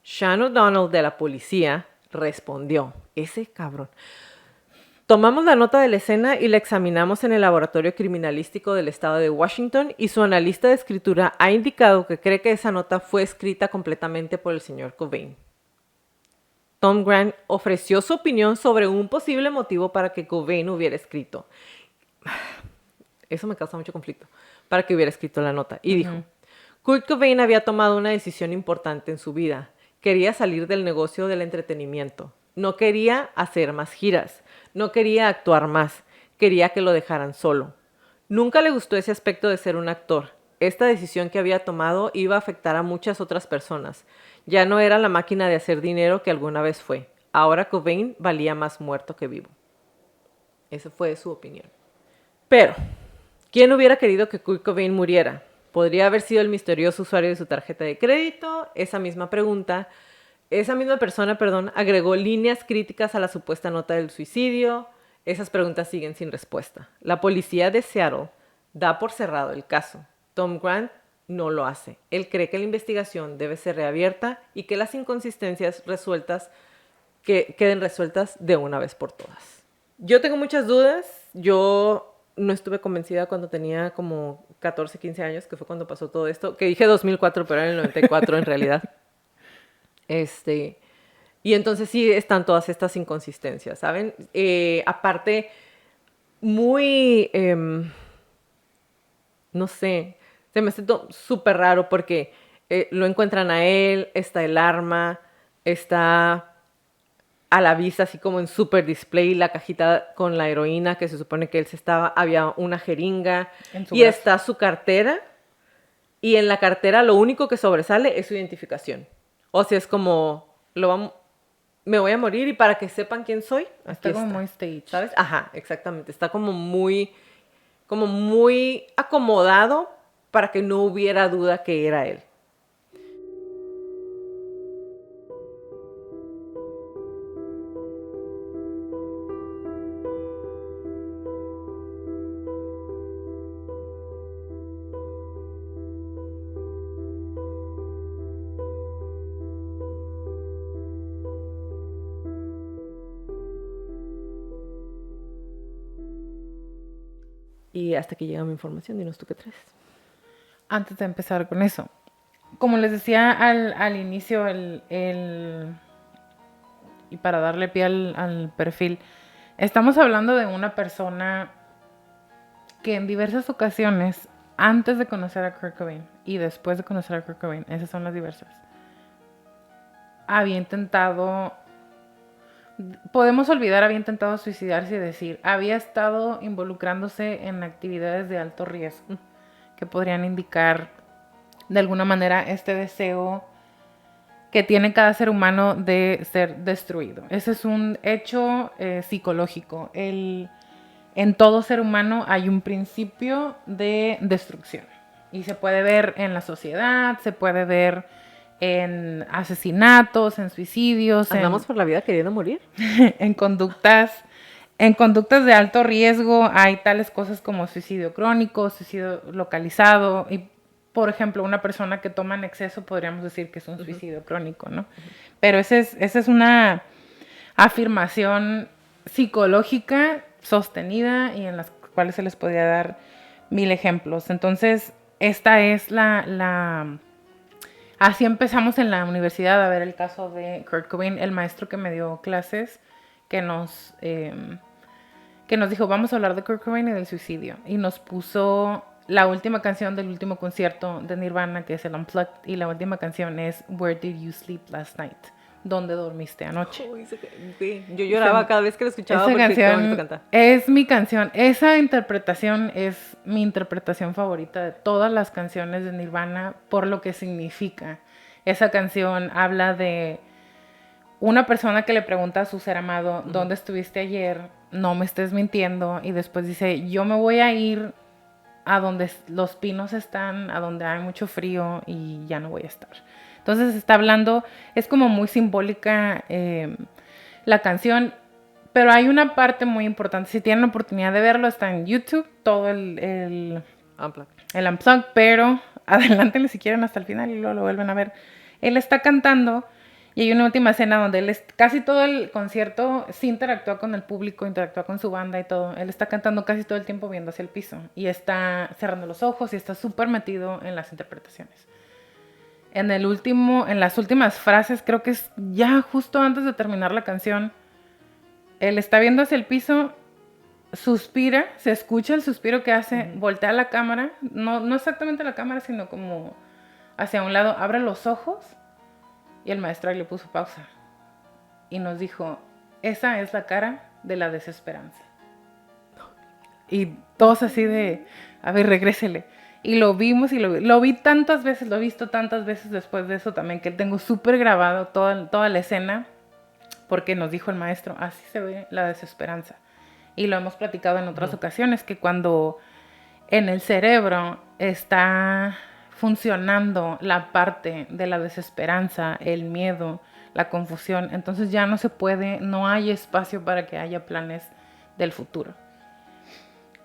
Sean O'Donnell de la policía respondió: ese cabrón. Tomamos la nota de la escena y la examinamos en el laboratorio criminalístico del estado de Washington, y su analista de escritura ha indicado que cree que esa nota fue escrita completamente por el señor Cobain. Tom Grant ofreció su opinión sobre un posible motivo para que Cobain hubiera escrito. Eso me causa mucho conflicto. Para que hubiera escrito la nota. Y dijo: Kurt Cobain había tomado una decisión importante en su vida. Quería salir del negocio del entretenimiento. No quería hacer más giras. No quería actuar más. Quería que lo dejaran solo. Nunca le gustó ese aspecto de ser un actor. Esta decisión que había tomado iba a afectar a muchas otras personas. Ya no era la máquina de hacer dinero que alguna vez fue. Ahora Cobain valía más muerto que vivo. Esa fue su opinión. Pero, ¿quién hubiera querido que Kurt Cobain muriera? ¿Podría haber sido el misterioso usuario de su tarjeta de crédito? Esa misma persona, agregó líneas críticas a la supuesta nota del suicidio. Esas preguntas siguen sin respuesta. La policía de Seattle da por cerrado el caso. Tom Grant no lo hace. Él cree que la investigación debe ser reabierta y que las inconsistencias queden resueltas de una vez por todas. Yo tengo muchas dudas. Yo no estuve convencida cuando tenía como 14, 15 años, que fue cuando pasó todo esto. Que dije 2004, pero era en el 94 en realidad. Y entonces sí están todas estas inconsistencias, ¿saben? Aparte, muy, no sé, se me hace súper raro porque lo encuentran a él, está el arma, está a la vista así como en super display la cajita con la heroína que se supone que él se estaba, había una jeringa En su y brazo. está su cartera y en la cartera lo único que sobresale es su identificación. O sea, es como, me voy a morir y para que sepan quién soy, aquí Está como está. muy staged. ¿Sabes? Ajá, exactamente. Está como muy acomodado para que no hubiera duda que era él. Y hasta que llega mi información, dinos tú qué traes. Antes de empezar con eso, como les decía al inicio, y para darle pie al perfil, estamos hablando de una persona que en diversas ocasiones, antes de conocer a Kurt Cobain y después de conocer a Kurt Cobain, esas son las diversas, había intentado, podemos olvidar, había intentado suicidarse y decir, había estado involucrándose en actividades de alto riesgo que podrían indicar de alguna manera este deseo que tiene cada ser humano de ser destruido. Ese es un hecho psicológico. En todo ser humano hay un principio de destrucción. Y se puede ver en la sociedad, se puede ver en asesinatos, en suicidios, ¿Andamos por la vida queriendo morir? en conductas. En conductas de alto riesgo hay tales cosas como suicidio crónico, suicidio localizado y, por ejemplo, una persona que toma en exceso podríamos decir que es un suicidio crónico, ¿no? Pero esa es una afirmación psicológica sostenida y en las cuales se les podría dar 1000 ejemplos. Entonces, esta es Así empezamos en la universidad a ver el caso de Kurt Cobain, el maestro que me dio clases, que nos dijo, vamos a hablar de Kurt Cobain y del suicidio. Y nos puso la última canción del último concierto de Nirvana, que es el Unplugged, y la última canción es Where Did You Sleep Last Night? ¿Dónde dormiste anoche? Uy, sí. Yo lloraba cada vez que lo escuchaba Esa porque qué bonito canción canta. es mi canción. Esa interpretación es mi interpretación favorita de todas las canciones de Nirvana por lo que significa. Esa canción habla de una persona que le pregunta a su ser amado, ¿dónde estuviste ayer? No me estés mintiendo. Y después dice, yo me voy a ir a donde los pinos están, a donde hay mucho frío y ya no voy a estar. Entonces está hablando, es como muy simbólica la canción, pero hay una parte muy importante. Si tienen la oportunidad de verlo, está en YouTube, todo el Unplugged, pero adelántenle si quieren hasta el final y luego lo vuelven a ver. Él está cantando y hay una última escena donde casi todo el concierto sí interactúa con el público, interactúa con su banda y todo. Él está cantando casi todo el tiempo viendo hacia el piso y está cerrando los ojos y está súper metido en las interpretaciones. En las últimas frases, creo que es ya justo antes de terminar la canción, él está viendo hacia el piso, suspira, se escucha el suspiro que hace, voltea la cámara, no exactamente la cámara, sino como hacia un lado, abre los ojos y el maestro ahí le puso pausa y nos dijo, esa es la cara de la desesperanza. Y todos así de, a ver, regrésele. Y lo vimos y lo vi tantas veces, lo he visto tantas veces después de eso también, que tengo súper grabado toda la escena, porque nos dijo el maestro, así se ve la desesperanza. Y lo hemos platicado en otras ocasiones, que cuando en el cerebro está funcionando la parte de la desesperanza, el miedo, la confusión, entonces ya no se puede, no hay espacio para que haya planes del futuro.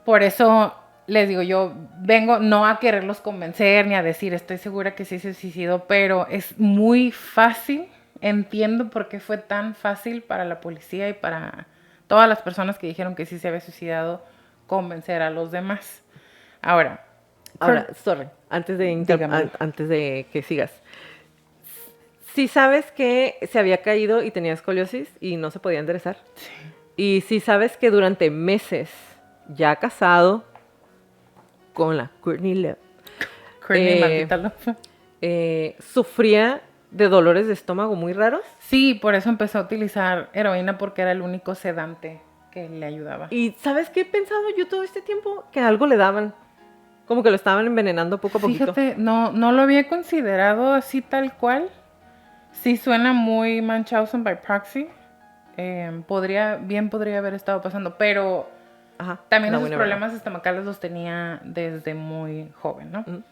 Por eso les digo, yo vengo no a quererlos convencer ni a decir, estoy segura que sí se suicidó, pero es muy fácil, entiendo por qué fue tan fácil para la policía y para todas las personas que dijeron que sí se había suicidado, convencer a los demás. Ahora, sorry, antes de que sigas. sí sabes que se había caído y tenía escoliosis y no se podía enderezar. Sí. Y sí sabes que durante meses, ya casado con la Courtney Love, Courtney, maldita love. sufría de dolores de estómago muy raros. Sí, por eso empezó a utilizar heroína porque era el único sedante que le ayudaba. ¿Y sabes qué he pensado yo todo este tiempo? Que algo le daban. Como que lo estaban envenenando poco a poquito. Fíjate, no lo había considerado así tal cual. Sí suena muy Munchausen by proxy. Podría haber estado pasando, pero Ajá. también No, esos we never know. problemas estomacales los tenía desde muy joven, ¿no? Ujú.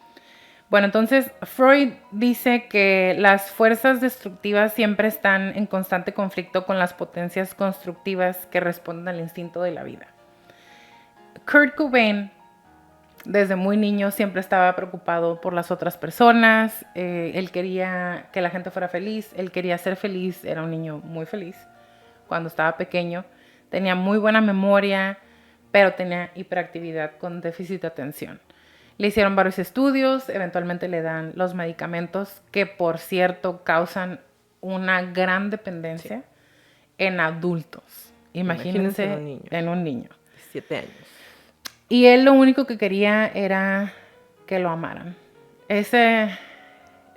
Bueno, entonces Freud dice que las fuerzas destructivas siempre están en constante conflicto con las potencias constructivas que responden al instinto de la vida. Kurt Cobain, desde muy niño, siempre estaba preocupado por las otras personas. Él quería que la gente fuera feliz, él quería ser feliz, era un niño muy feliz cuando estaba pequeño. Tenía muy buena memoria, pero tenía hiperactividad con déficit de atención. Le hicieron varios estudios, eventualmente le dan los medicamentos que, por cierto, causan una gran dependencia en adultos. Imagínense Imagínense en un niño. 7 años. Y él lo único que quería era que lo amaran. Ese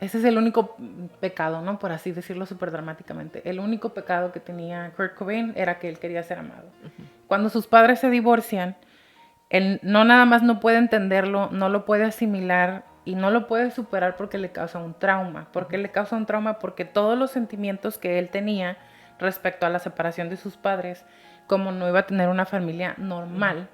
es el único pecado, ¿no? Por así decirlo súper dramáticamente. El único pecado que tenía Kurt Cobain era que él quería ser amado. Cuando sus padres se divorcian, él no nada más no puede entenderlo, no lo puede asimilar y no lo puede superar porque le causa un trauma. ¿Por qué le causa un trauma? Porque todos los sentimientos que él tenía respecto a la separación de sus padres, como no iba a tener una familia normal,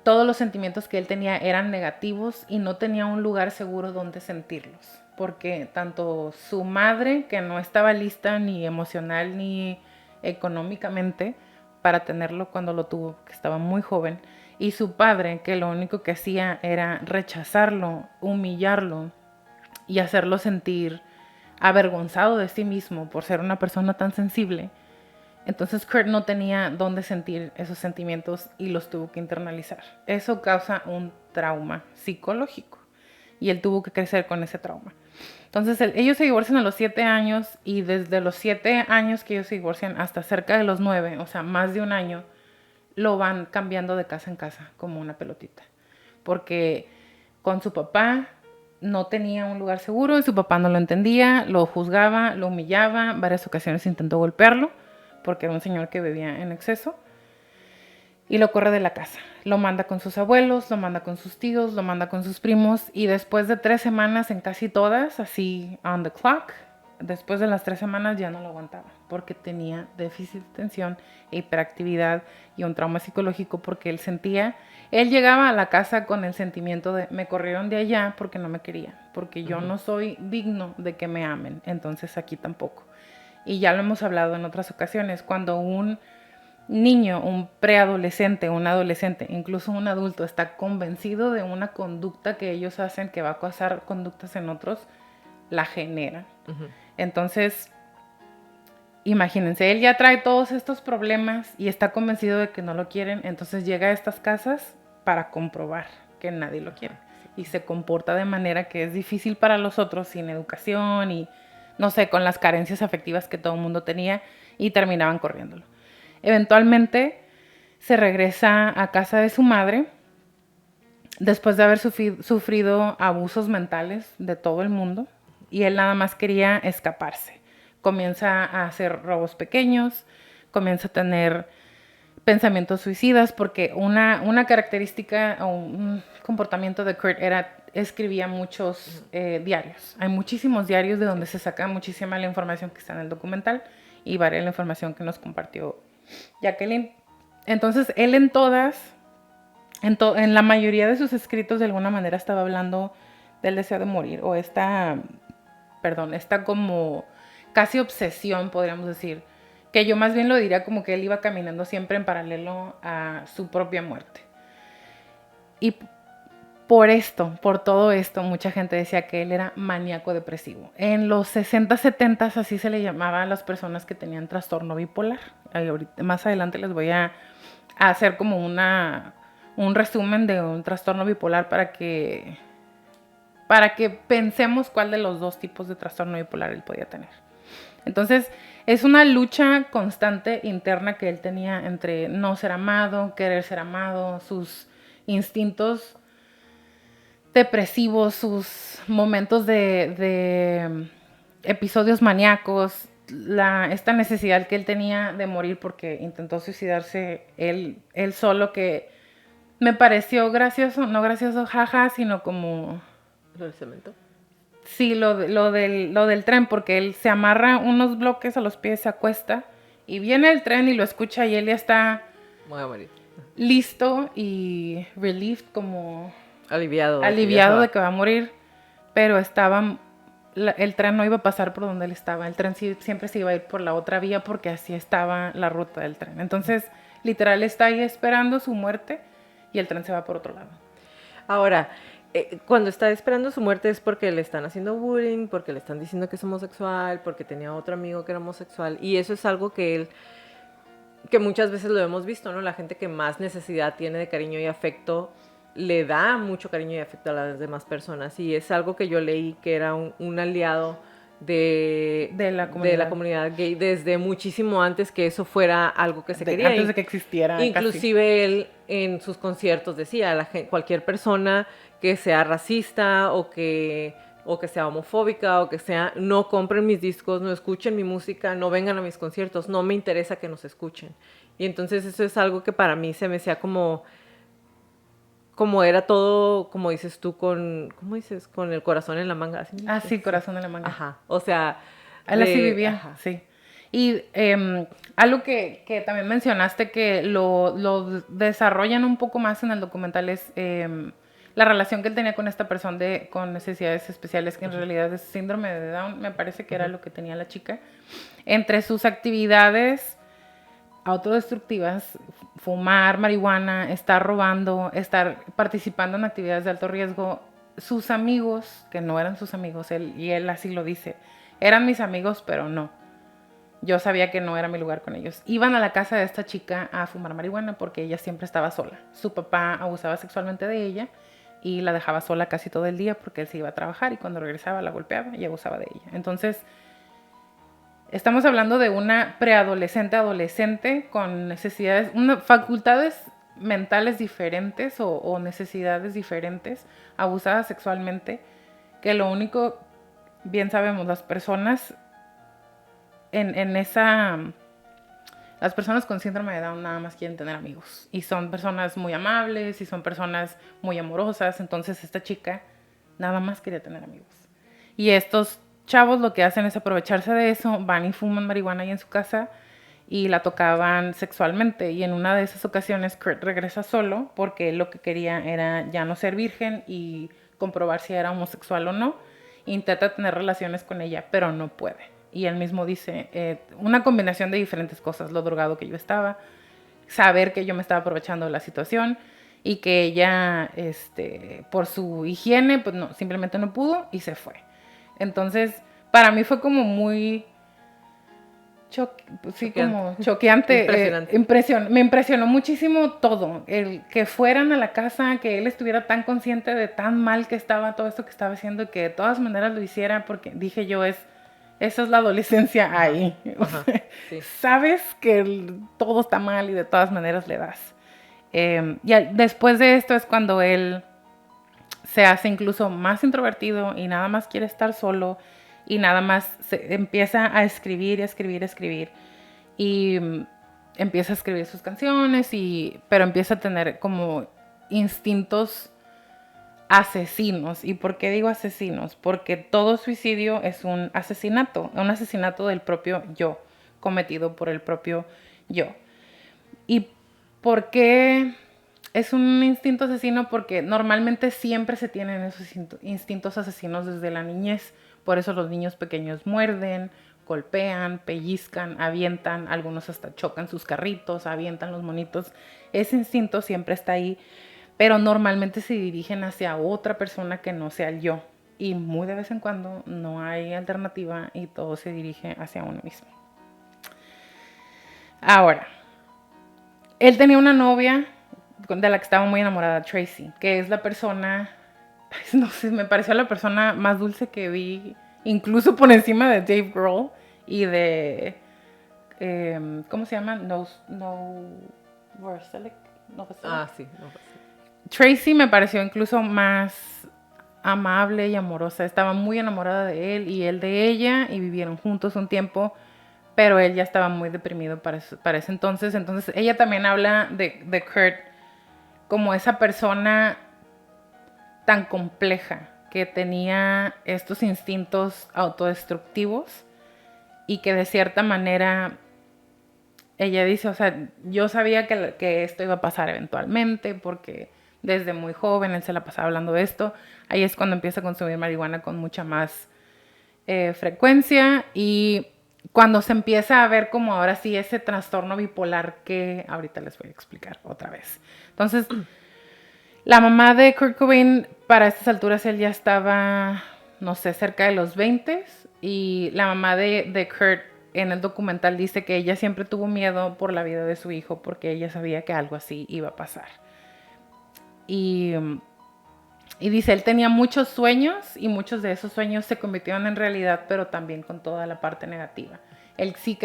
todos los sentimientos que él tenía eran negativos y no tenía un lugar seguro donde sentirlos. Porque tanto su madre, que no estaba lista ni emocional ni económicamente para tenerlo cuando lo tuvo, que estaba muy joven, y su padre, que lo único que hacía era rechazarlo, humillarlo y hacerlo sentir avergonzado de sí mismo por ser una persona tan sensible. Entonces Kurt no tenía dónde sentir esos sentimientos y los tuvo que internalizar. Eso causa un trauma psicológico y él tuvo que crecer con ese trauma. Entonces ellos se divorcian a los 7 años y desde los 7 años que ellos se divorcian hasta cerca de los 9, o sea, más de un año, lo van cambiando de casa en casa como una pelotita. Porque con su papá no tenía un lugar seguro y su papá no lo entendía, lo juzgaba, lo humillaba, varias ocasiones intentó golpearlo porque era un señor que bebía en exceso, y lo corre de la casa. Lo manda con sus abuelos, lo manda con sus tíos, lo manda con sus primos, y después de 3 semanas en casi todas, así on the clock, después de las 3 semanas ya no lo aguantaba, porque tenía déficit de atención, hiperactividad y un trauma psicológico, porque él llegaba a la casa con el sentimiento de me corrieron de allá porque no me querían, porque yo no soy digno de que me amen, entonces aquí tampoco. Y ya lo hemos hablado en otras ocasiones, cuando un niño, un preadolescente, un adolescente, incluso un adulto está convencido de una conducta que ellos hacen que va a causar conductas en otros, la genera. Entonces, imagínense, él ya trae todos estos problemas y está convencido de que no lo quieren, entonces llega a estas casas para comprobar que nadie lo quiere. Y se comporta de manera que es difícil para los otros, sin educación y, no sé, con las carencias afectivas que todo el mundo tenía, y terminaban corriéndolo. Eventualmente se regresa a casa de su madre después de haber sufrido abusos mentales de todo el mundo, y él nada más quería escaparse. Comienza a hacer robos pequeños, comienza a tener pensamientos suicidas, porque una característica o un comportamiento de Kurt era escribía muchos diarios. Hay muchísimos diarios de donde se saca muchísima la información que está en el documental y varia la información que nos compartió Jacqueline. Entonces él en la mayoría de sus escritos de alguna manera estaba hablando del deseo de morir, o esta como casi obsesión, podríamos decir, que yo más bien lo diría como que él iba caminando siempre en paralelo a su propia muerte. Y por todo esto, mucha gente decía que él era maníaco depresivo. En los 60, 70 así se le llamaba a las personas que tenían trastorno bipolar. Más adelante les voy a hacer como un resumen de un trastorno bipolar para que para que pensemos cuál de los dos tipos de trastorno bipolar él podía tener. Entonces, es una lucha constante interna que él tenía entre no ser amado, querer ser amado, sus instintos depresivos, sus momentos de episodios maníacos, esta necesidad que él tenía de morir porque intentó suicidarse él solo, que me pareció gracioso, no gracioso, jaja, sino como... ¿Lo del cemento? Sí, lo del tren, porque él se amarra unos bloques a los pies, se acuesta, y viene el tren y lo escucha y él ya está Voy a morir. listo y relieved, como Aliviado. aliviado de que va a morir, pero el tren no iba a pasar por donde él estaba, el tren siempre se iba a ir por la otra vía porque así estaba la ruta del tren. Entonces, literal, está ahí esperando su muerte y el tren se va por otro lado. Ahora, cuando está esperando su muerte es porque le están haciendo bullying, porque le están diciendo que es homosexual, porque tenía otro amigo que era homosexual, y eso es algo que muchas veces lo hemos visto, ¿no? La gente que más necesidad tiene de cariño y afecto le da mucho cariño y afecto a las demás personas, y es algo que yo leí que era un aliado de la comunidad gay desde muchísimo antes que eso fuera algo que se quería. Antes de que existiera. Inclusive casi. Él en sus conciertos decía, cualquier persona que sea racista o que sea homofóbica o que sea, no compren mis discos, no escuchen mi música, no vengan a mis conciertos, no me interesa que nos escuchen. Y entonces eso es algo que para mí se me hacía como era todo, como dices tú, ¿cómo dices? Con el corazón en la manga. ¿Así? Sí, corazón en la manga. Ajá, o sea... Él así vivía, ajá. Sí. Y algo que también mencionaste que lo desarrollan un poco más en el documental es la relación que él tenía con esta persona con necesidades especiales, que en realidad es síndrome de Down, me parece que era lo que tenía la chica. Entre sus actividades autodestructivas, fumar marihuana, estar robando, estar participando en actividades de alto riesgo, sus amigos, que no eran sus amigos, él así lo dice, eran mis amigos, pero no. Yo sabía que no era mi lugar con ellos. Iban a la casa de esta chica a fumar marihuana porque ella siempre estaba sola. Su papá abusaba sexualmente de ella y la dejaba sola casi todo el día porque él se iba a trabajar y cuando regresaba la golpeaba y abusaba de ella. Entonces, estamos hablando de una preadolescente, adolescente con necesidades, facultades mentales diferentes o necesidades diferentes, abusada sexualmente, que lo único, bien sabemos, las personas las personas con síndrome de Down nada más quieren tener amigos y son personas muy amables y son personas muy amorosas. Entonces esta chica nada más quería tener amigos y estos chavos lo que hacen es aprovecharse de eso, van y fuman marihuana ahí en su casa y la tocaban sexualmente, y en una de esas ocasiones Kurt regresa solo porque él lo que quería era ya no ser virgen y comprobar si era homosexual o no. Intenta tener relaciones con ella pero no puede. Y él mismo dice, una combinación de diferentes cosas, lo drogado que yo estaba, saber que yo me estaba aprovechando de la situación y que ella, por su higiene, pues no, simplemente no pudo y se fue. Entonces, para mí fue como muy choqueante. Me impresionó muchísimo todo. El que fueran a la casa, que él estuviera tan consciente de tan mal que estaba todo esto que estaba haciendo y que de todas maneras lo hiciera, porque dije yo, esa es la adolescencia ahí. Ajá, sí. Sabes que todo está mal y de todas maneras le das. Y después de esto es cuando él se hace incluso más introvertido y nada más quiere estar solo y nada más empieza a escribir y a escribir y a escribir. Y empieza a escribir sus canciones, pero empieza a tener como instintos asesinos. ¿Y por qué digo asesinos? Porque todo suicidio es un asesinato del propio yo, cometido por el propio yo. ¿Y por qué es un instinto asesino? Porque normalmente siempre se tienen esos instintos asesinos desde la niñez. Por eso los niños pequeños muerden, golpean, pellizcan, avientan, algunos hasta chocan sus carritos, avientan los monitos. Ese instinto siempre está ahí, pero normalmente se dirigen hacia otra persona que no sea el yo. Y muy de vez en cuando no hay alternativa y todo se dirige hacia uno mismo. Ahora, él tenía una novia de la que estaba muy enamorada, Tracy, que es la persona no sé, me pareció la persona más dulce que vi, incluso por encima de Dave Grohl y de, ¿cómo se llama? Novoselic. Ah, sí, no pasa. Tracy me pareció incluso más amable y amorosa. Estaba muy enamorada de él y él de ella y vivieron juntos un tiempo, pero él ya estaba muy deprimido para ese entonces. Entonces ella también habla de Kurt como esa persona tan compleja que tenía estos instintos autodestructivos y que de cierta manera ella dice, o sea, yo sabía que esto iba a pasar eventualmente porque desde muy joven él se la pasaba hablando de esto. Ahí es cuando empieza a consumir marihuana con mucha más frecuencia y cuando se empieza a ver como ahora sí ese trastorno bipolar que ahorita les voy a explicar otra vez. Entonces, la mamá de Kurt Cobain, para estas alturas él ya estaba, no sé, cerca de los 20 y la mamá de Kurt en el documental dice que ella siempre tuvo miedo por la vida de su hijo porque ella sabía que algo así iba a pasar. Y dice, él tenía muchos sueños y muchos de esos sueños se convirtieron en realidad, pero también con toda la parte negativa. Él sí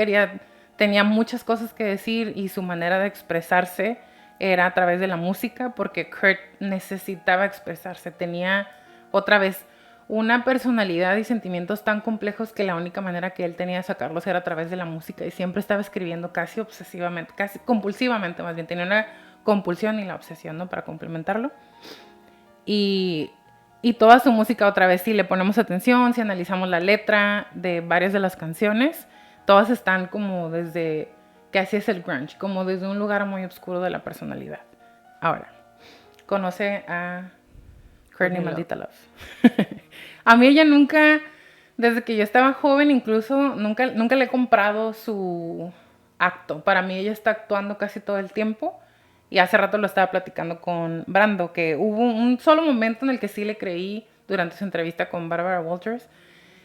tenía muchas cosas que decir y su manera de expresarse era a través de la música porque Kurt necesitaba expresarse. Tenía otra vez una personalidad y sentimientos tan complejos que la única manera que él tenía de sacarlos era a través de la música y siempre estaba escribiendo casi obsesivamente, casi compulsivamente más bien. Tenía una compulsión y la obsesión, ¿no? Para complementarlo. Y toda su música otra vez, si le ponemos atención, si analizamos la letra de varias de las canciones, todas están como desde, que así es el grunge, como desde un lugar muy oscuro de la personalidad. Ahora, conoce a Courtney Maldita Love. A mí ella nunca, desde que yo estaba joven incluso, nunca le he comprado su acto. Para mí ella está actuando casi todo el tiempo. Y hace rato lo estaba platicando con Brando, que hubo un solo momento en el que sí le creí durante su entrevista con Barbara Walters,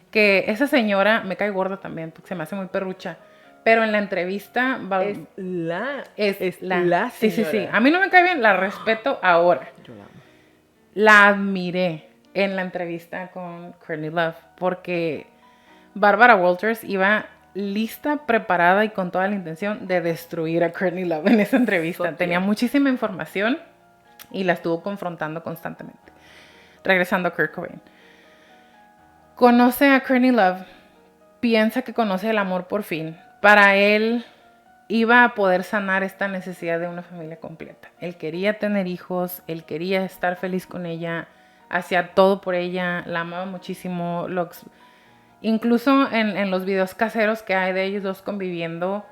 que esa señora me cae gorda también, porque se me hace muy perrucha. Pero en la entrevista Es la Sí, sí, sí. señora. A mí no me cae bien, la respeto ahora. Yo la amo. La admiré en la entrevista con Courtney Love, porque Barbara Walters iba lista, preparada y con toda la intención de destruir a Courtney Love en esa entrevista. Tenía muchísima información y la estuvo confrontando constantemente. Regresando a Kurt Cobain. Conoce a Courtney Love, piensa que conoce el amor por fin. Para él iba a poder sanar esta necesidad de una familia completa. Él quería tener hijos, él quería estar feliz con ella, hacía todo por ella, la amaba muchísimo. Incluso en los videos caseros que hay de ellos dos conviviendo,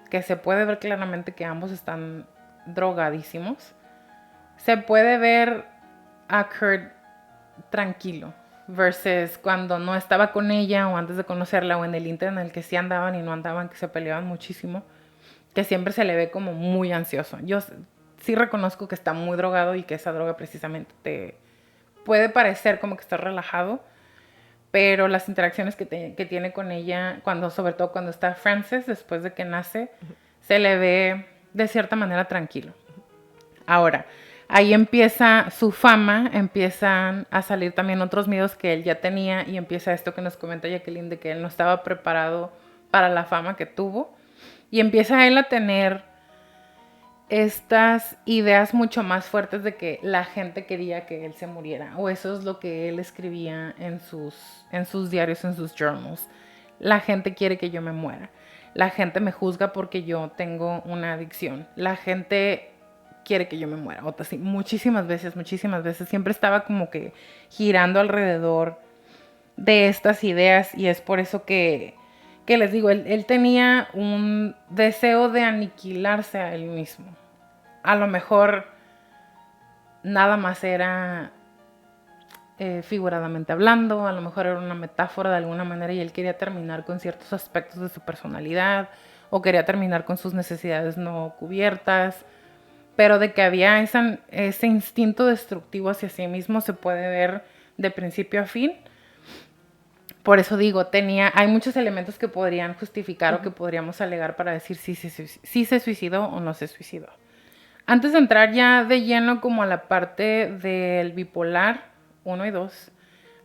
que se puede ver claramente que ambos están drogadísimos, se puede ver a Kurt tranquilo, versus cuando no estaba con ella o antes de conocerla o en el inter en el que sí andaban y no andaban, que se peleaban muchísimo, que siempre se le ve como muy ansioso. Yo sí reconozco que está muy drogado y que esa droga precisamente te puede parecer como que está relajado, pero las interacciones que tiene con ella, sobre todo cuando está Frances, después de que nace, se le ve de cierta manera tranquilo. Ahora, ahí empieza su fama, empiezan a salir también otros miedos que él ya tenía y empieza esto que nos comenta Jacqueline de que él no estaba preparado para la fama que tuvo y empieza él a tener estas ideas mucho más fuertes de que la gente quería que él se muriera, o eso es lo que él escribía en sus diarios, en sus journals. La gente quiere que yo me muera, la gente me juzga porque yo tengo una adicción, la gente quiere que yo me muera. O así, muchísimas veces, siempre estaba como que girando alrededor de estas ideas y es por eso que les digo, él tenía un deseo de aniquilarse a él mismo. A lo mejor nada más era figuradamente hablando, a lo mejor era una metáfora de alguna manera y él quería terminar con ciertos aspectos de su personalidad o quería terminar con sus necesidades no cubiertas, pero de que había ese instinto destructivo hacia sí mismo se puede ver de principio a fin. Por eso digo, hay muchos elementos que podrían justificar o que podríamos alegar para decir si se suicidó o no se suicidó. Antes de entrar ya de lleno como a la parte del bipolar, 1 y 2,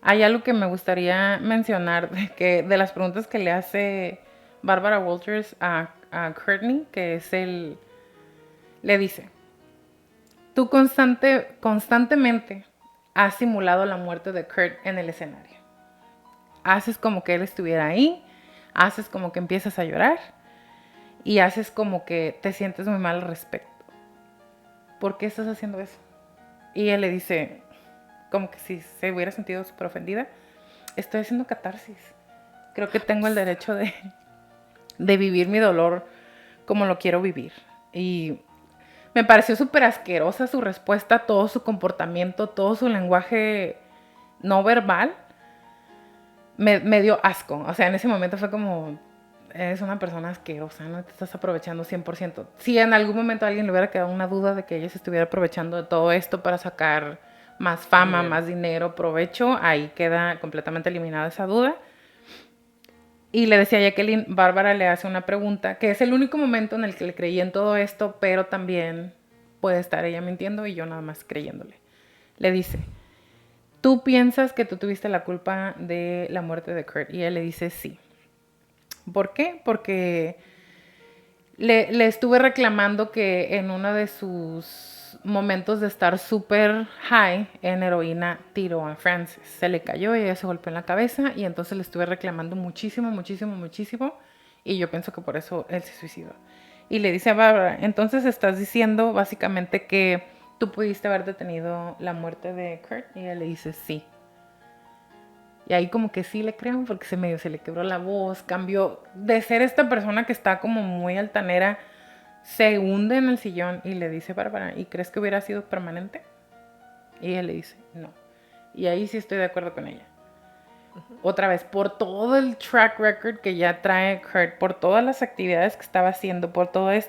hay algo que me gustaría mencionar de las preguntas que le hace Barbara Walters a Courtney, que es le dice, tú constantemente has simulado la muerte de Kurt en el escenario. Haces como que él estuviera ahí, haces como que empiezas a llorar y haces como que te sientes muy mal al respecto. ¿Por qué estás haciendo eso? Y él le dice, como que si se hubiera sentido súper ofendida, estoy haciendo catarsis. Creo que tengo el derecho de vivir mi dolor como lo quiero vivir. Y me pareció súper asquerosa su respuesta, todo su comportamiento, todo su lenguaje no verbal. Me dio asco. O sea, en ese momento fue como, eres una persona asquerosa, no te estás aprovechando 100%. Si en algún momento a alguien le hubiera quedado una duda de que ella se estuviera aprovechando de todo esto para sacar más fama, más dinero, provecho, ahí queda completamente eliminada esa duda. Y le decía a Jacqueline, Bárbara le hace una pregunta, que es el único momento en el que le creí en todo esto, pero también puede estar ella mintiendo y yo nada más creyéndole. Le dice, ¿tú piensas que tú tuviste la culpa de la muerte de Kurt? Y él le dice sí. ¿Por qué? Porque le estuve reclamando que en uno de sus momentos de estar súper high en heroína tiró a Frances. Se le cayó y ella se golpeó en la cabeza y entonces le estuve reclamando muchísimo, muchísimo, muchísimo y yo pienso que por eso él se suicidó. Y le dice a Bárbara, entonces estás diciendo básicamente que tú pudiste haber detenido la muerte de Kurt. Y ella le dice sí. Y ahí como que sí le creo porque se le quebró la voz, cambió de ser esta persona que está como muy altanera, se hunde en el sillón y le dice Bárbara, ¿y crees que hubiera sido permanente? Y ella le dice, no. Y ahí sí estoy de acuerdo con ella. Otra vez, por todo el track record que ya trae Kurt, por todas las actividades que estaba haciendo, por todas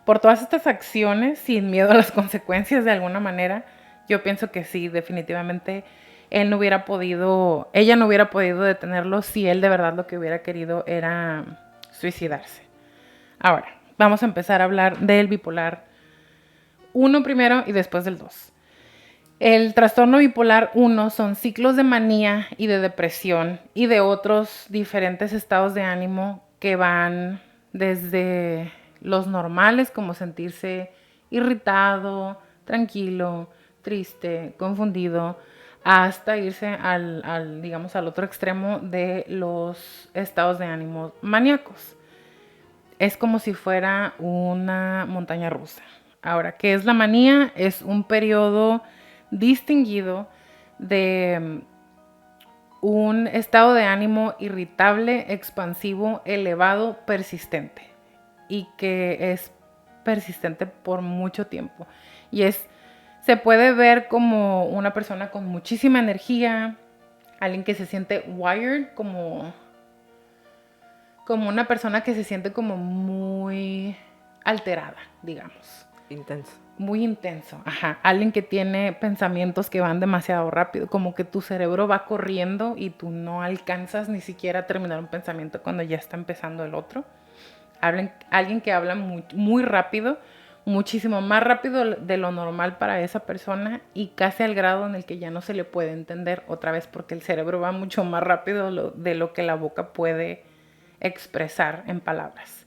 estas acciones sin miedo a las consecuencias de alguna manera, yo pienso que sí, definitivamente ella no hubiera podido detenerlo si él de verdad lo que hubiera querido era suicidarse. Ahora, vamos a empezar a hablar del bipolar 1 primero y después del 2. El trastorno bipolar 1 son ciclos de manía y de depresión y de otros diferentes estados de ánimo que van desde los normales, como sentirse irritado, tranquilo, triste, confundido, hasta irse digamos, al otro extremo de los estados de ánimo maníacos. Es como si fuera una montaña rusa. Ahora, ¿qué es la manía? Es un periodo distinguido de un estado de ánimo irritable, expansivo, elevado, persistente. Y que es persistente por mucho tiempo. Y se puede ver como una persona con muchísima energía, alguien que se siente wired, como una persona que se siente como muy alterada, digamos. Intenso. Muy intenso, ajá. Alguien que tiene pensamientos que van demasiado rápido, como que tu cerebro va corriendo y tú no alcanzas ni siquiera a terminar un pensamiento cuando ya está empezando el otro. Alguien que habla muy, muy rápido, muchísimo más rápido de lo normal para esa persona y casi al grado en el que ya no se le puede entender otra vez porque el cerebro va mucho más rápido de lo que la boca puede expresar en palabras.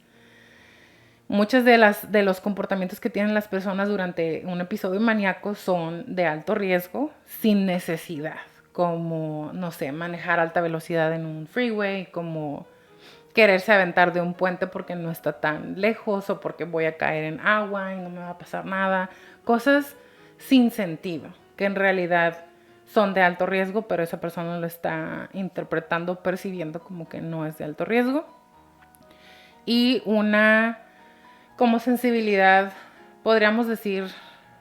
Muchos de los comportamientos que tienen las personas durante un episodio maníaco son de alto riesgo sin necesidad, como, no sé, manejar a alta velocidad en un freeway, como quererse aventar de un puente porque no está tan lejos o porque voy a caer en agua y no me va a pasar nada. Cosas sin sentido, que en realidad son de alto riesgo, pero esa persona lo está interpretando, percibiendo como que no es de alto riesgo. Y una como sensibilidad, podríamos decir,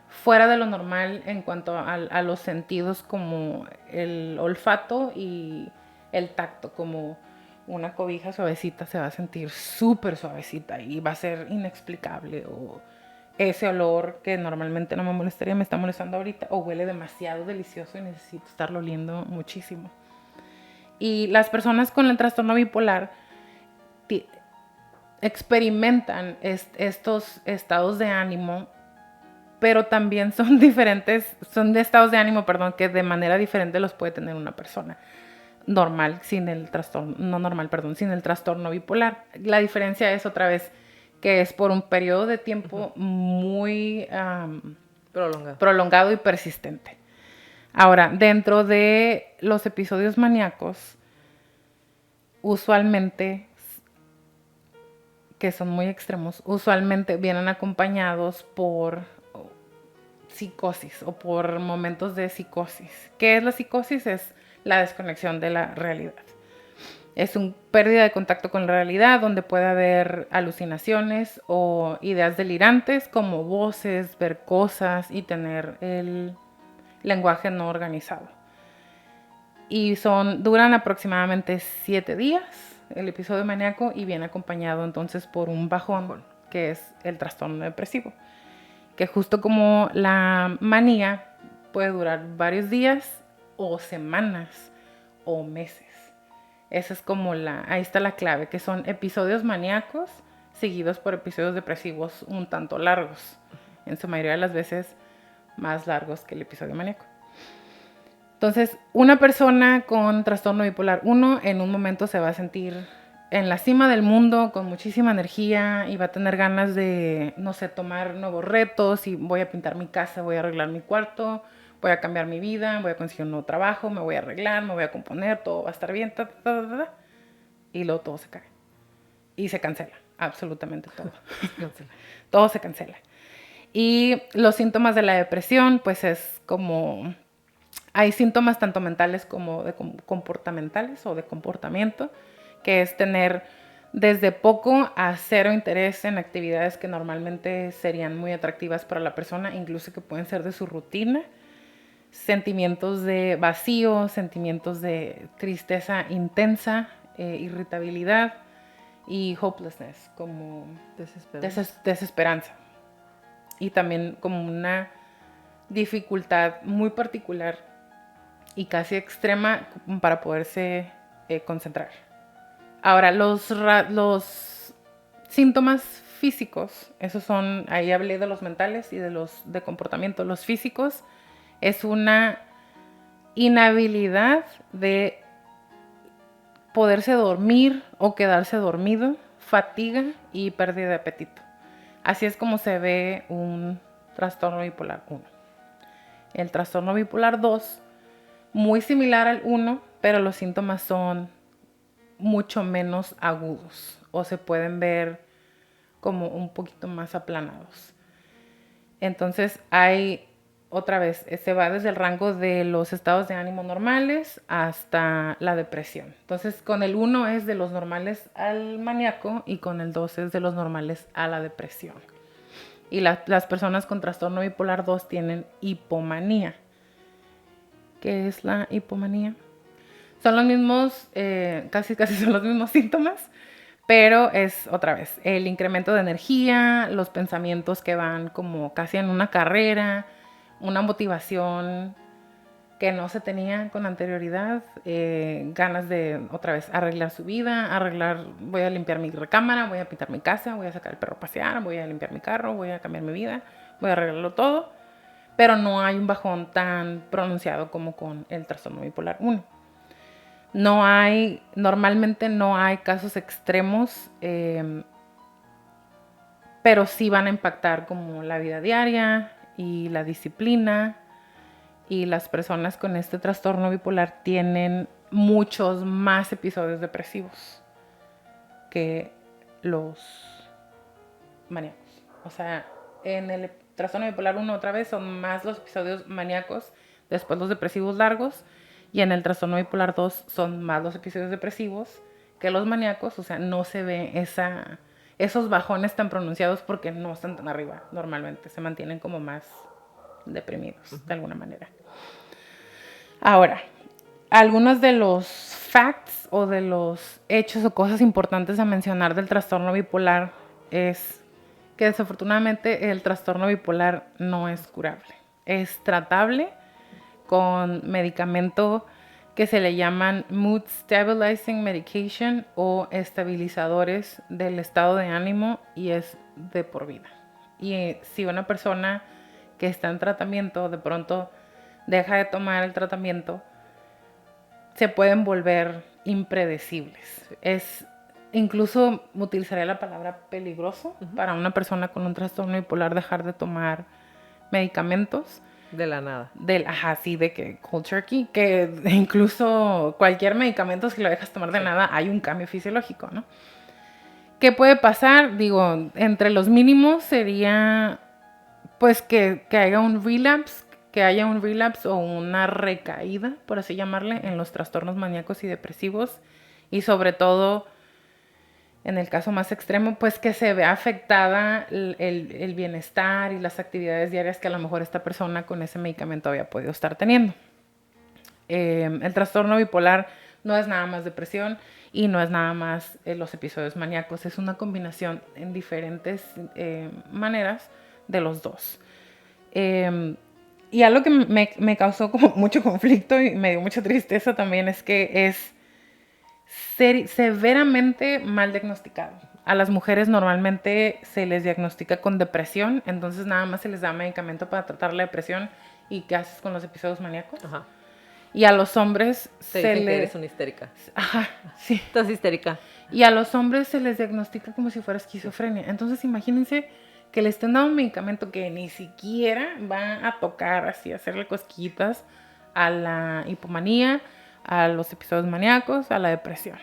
fuera de lo normal en cuanto a los sentidos como el olfato y el tacto, como una cobija suavecita se va a sentir súper suavecita y va a ser inexplicable, o ese olor que normalmente no me molestaría me está molestando ahorita, o huele demasiado delicioso y necesito estarlo oliendo muchísimo. Y las personas con el trastorno bipolar experimentan estos estados de ánimo pero también son diferentes, son de estados de ánimo, perdón, que de manera diferente los puede tener una persona normal sin el trastorno, no normal, perdón, sin el trastorno bipolar. La diferencia es otra vez que es por un periodo de tiempo muy prolongado y persistente. Ahora, dentro de los episodios maníacos, usualmente, que son muy extremos, usualmente vienen acompañados por psicosis o por momentos de psicosis. ¿Qué es la psicosis? Es la desconexión de la realidad. Es una pérdida de contacto con la realidad donde puede haber alucinaciones o ideas delirantes como voces, ver cosas y tener el lenguaje no organizado. Y duran aproximadamente 7 días el episodio maníaco y viene acompañado entonces por un bajón, que es el trastorno depresivo. Que justo como la manía puede durar varios días o semanas o meses. Esa es como ahí está la clave, que son episodios maníacos seguidos por episodios depresivos un tanto largos. En su mayoría de las veces más largos que el episodio maníaco. Entonces, una persona con trastorno bipolar 1 en un momento se va a sentir en la cima del mundo con muchísima energía y va a tener ganas de, no sé, tomar nuevos retos y voy a pintar mi casa, voy a arreglar mi cuarto, voy a cambiar mi vida, voy a conseguir un nuevo trabajo, me voy a arreglar, me voy a componer, todo va a estar bien, y luego todo se cae. Y se cancela, absolutamente todo. Todo se cancela. Y los síntomas de la depresión, pues es como... Hay síntomas tanto mentales como de comportamentales o de comportamiento, que es tener desde poco a cero interés en actividades que normalmente serían muy atractivas para la persona, incluso que pueden ser de su rutina, sentimientos de vacío, sentimientos de tristeza intensa, irritabilidad y hopelessness, como desesperanza. Y también como una dificultad muy particular y casi extrema para poderse concentrar. Ahora, los síntomas físicos, esos son, ahí hablé de los mentales y de los de comportamiento. Los físicos es una inhabilidad de poderse dormir o quedarse dormido, fatiga y pérdida de apetito. Así es como se ve un trastorno bipolar 1. El trastorno bipolar 2, muy similar al 1, pero los síntomas son mucho menos agudos o se pueden ver como un poquito más aplanados. Entonces hay, otra vez, se va desde el rango de los estados de ánimo normales hasta la depresión. Entonces con el 1 es de los normales al maníaco y con el 2 es de los normales a la depresión. Y las personas con trastorno bipolar 2 tienen hipomanía. ¿Qué es la hipomanía? Son los mismos, casi son los mismos síntomas, pero es otra vez el incremento de energía, los pensamientos que van como casi en una carrera, una motivación que no se tenía con anterioridad, ganas de otra vez arreglar su vida, voy a limpiar mi recámara, voy a pintar mi casa, voy a sacar el perro a pasear, voy a limpiar mi carro, voy a cambiar mi vida, voy a arreglarlo todo, pero no hay un bajón tan pronunciado como con el trastorno bipolar 1. Normalmente no hay casos extremos, pero sí van a impactar como la vida diaria y la disciplina. Y las personas con este trastorno bipolar tienen muchos más episodios depresivos que los maníacos. O sea, en el trastorno bipolar 1 otra vez son más los episodios maníacos, después los depresivos largos, y en el trastorno bipolar 2 son más los episodios depresivos que los maníacos. O sea, no se ve esos bajones tan pronunciados porque no están tan arriba normalmente, se mantienen como más deprimidos de alguna manera. Ahora, algunos de los facts o de los hechos o cosas importantes a mencionar del trastorno bipolar es que desafortunadamente el trastorno bipolar no es curable. Es tratable con medicamento que se le llaman Mood Stabilizing Medication o estabilizadores del estado de ánimo, y es de por vida. Y si una persona que está en tratamiento, de pronto deja de tomar el tratamiento, se pueden volver impredecibles. Es, incluso utilizaría la palabra peligroso para una persona con un trastorno bipolar dejar de tomar medicamentos. De la nada. Sí, de que cold turkey, que incluso cualquier medicamento, si lo dejas tomar de nada, hay un cambio fisiológico, ¿no? ¿Qué puede pasar? Digo, entre los mínimos sería, pues, que haya un relapse o una recaída, por así llamarle, en los trastornos maníacos y depresivos. Y sobre todo, en el caso más extremo, pues que se vea afectada el bienestar y las actividades diarias que a lo mejor esta persona con ese medicamento había podido estar teniendo. El trastorno bipolar no es nada más depresión y no es nada más los episodios maníacos, es una combinación en diferentes maneras de los dos. Y algo que me causó como mucho conflicto y me dio mucha tristeza también es que es severamente mal diagnosticado. A las mujeres normalmente se les diagnostica con depresión, entonces nada más se les da medicamento para tratar la depresión. ¿Y qué haces con los episodios maníacos? Ajá. Y a los hombres que eres una histérica. Ajá, sí. Estás histérica. Y a los hombres se les diagnostica como si fuera esquizofrenia. Entonces imagínense que le estén dando un medicamento que ni siquiera va a tocar así, hacerle cosquillitas a la hipomanía, a los episodios maníacos, a la depresión.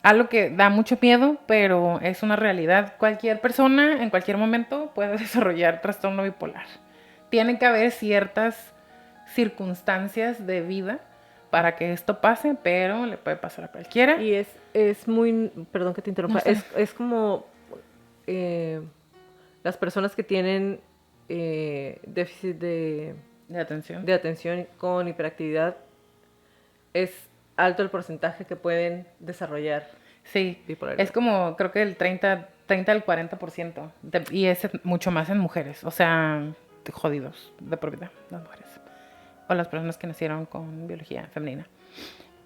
Algo que da mucho miedo, pero es una realidad. Cualquier persona en cualquier momento puede desarrollar trastorno bipolar. Tiene que haber ciertas circunstancias de vida para que esto pase, pero le puede pasar a cualquiera. Y es muy, perdón que te interrumpa, No sé. es como las personas que tienen déficit de atención con hiperactividad, es alto el porcentaje que pueden desarrollar bipolaridad. Es como, creo que el 30 al 40%, y es mucho más en mujeres, o sea, jodidos de por vida, las mujeres, o las personas que nacieron con biología femenina.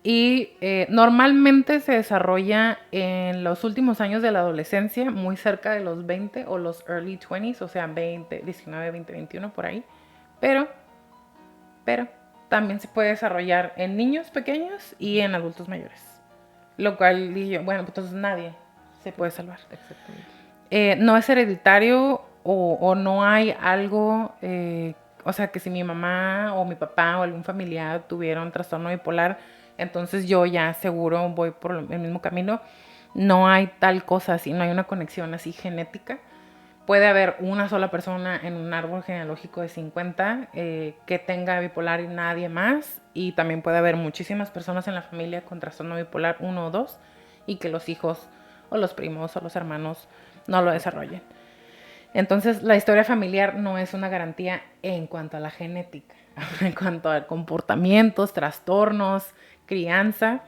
Y normalmente se desarrolla en los últimos años de la adolescencia, muy cerca de los 20 o los early 20s, o sea, 20, 19, 20, 21, por ahí. Pero también se puede desarrollar en niños pequeños y en adultos mayores. Lo cual dije, bueno, pues entonces nadie se puede salvar. Exactamente. No es hereditario o no hay algo, o sea, que si mi mamá o mi papá o algún familiar tuvieron trastorno bipolar, entonces yo ya seguro voy por el mismo camino. No hay tal cosa así, no hay una conexión así genética. Puede haber una sola persona en un árbol genealógico de 50 que tenga bipolar y nadie más. Y también puede haber muchísimas personas en la familia con trastorno bipolar 1 o 2 y que los hijos o los primos o los hermanos no lo desarrollen. Entonces, la historia familiar no es una garantía en cuanto a la genética. En cuanto a comportamientos, trastornos, crianza,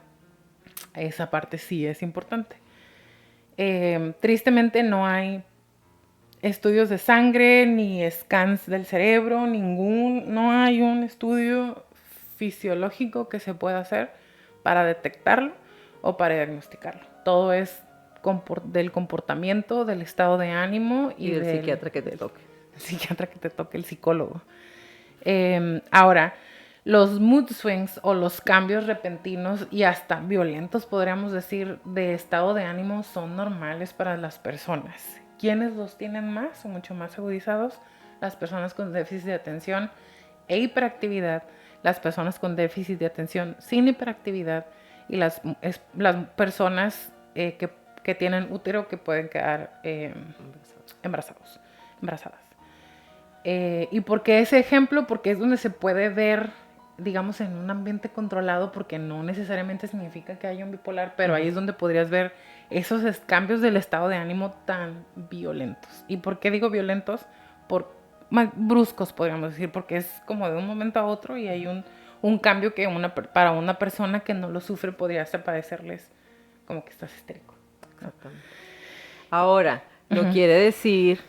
esa parte sí es importante. Tristemente no hay estudios de sangre ni scans del cerebro, no hay un estudio fisiológico que se pueda hacer para detectarlo o para diagnosticarlo. Todo es del comportamiento, del estado de ánimo y del psiquiatra que te toque. El psiquiatra que te toque, el psicólogo. Ahora, los mood swings o los cambios repentinos y hasta violentos, podríamos decir, de estado de ánimo son normales para las personas. ¿Quiénes los tienen más o mucho más agudizados? Las personas con déficit de atención e hiperactividad, las personas con déficit de atención sin hiperactividad y las personas que tienen útero que pueden quedar embarazadas. ¿Y por qué ese ejemplo? Porque es donde se puede ver, digamos, en un ambiente controlado, porque no necesariamente significa que haya un bipolar, pero ahí es donde podrías ver esos cambios del estado de ánimo tan violentos. ¿Y por qué digo violentos? Más bruscos, podríamos decir, porque es como de un momento a otro y hay un cambio que para una persona que no lo sufre podría hasta parecerles como que estás histérico. Exactamente. Ahora, no quiere decir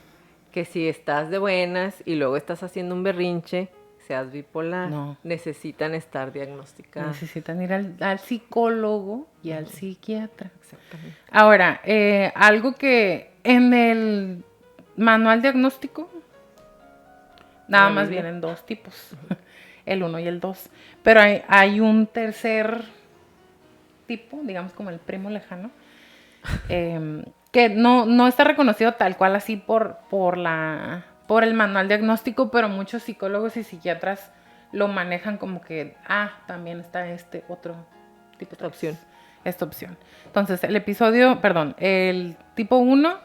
que si estás de buenas y luego estás haciendo un berrinche, seas bipolar. No. Necesitan estar diagnosticados. Necesitan ir al psicólogo y al psiquiatra. Exactamente. Ahora, algo que en el manual diagnóstico Nada la más Biblia. vienen dos tipos, el 1 y el 2. Pero hay un tercer tipo, digamos como el primo lejano, que no está reconocido tal cual así por el manual diagnóstico, pero muchos psicólogos y psiquiatras lo manejan como que, también está este otro tipo Esta opción. esta opción. Entonces, el tipo 1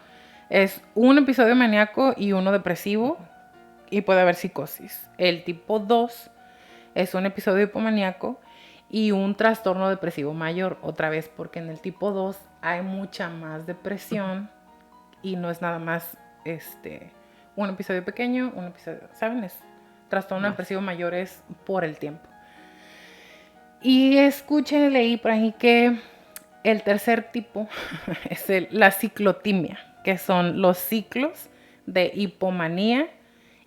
es un episodio maníaco y uno depresivo y puede haber psicosis. El tipo 2 es un episodio hipomaníaco y un trastorno depresivo mayor, otra vez porque en el tipo 2 hay mucha más depresión y no es nada más un episodio pequeño, un episodio, ¿saben? Es trastorno depresivo mayor es por el tiempo. Y leí por ahí que el tercer tipo es la ciclotimia, que son los ciclos de hipomanía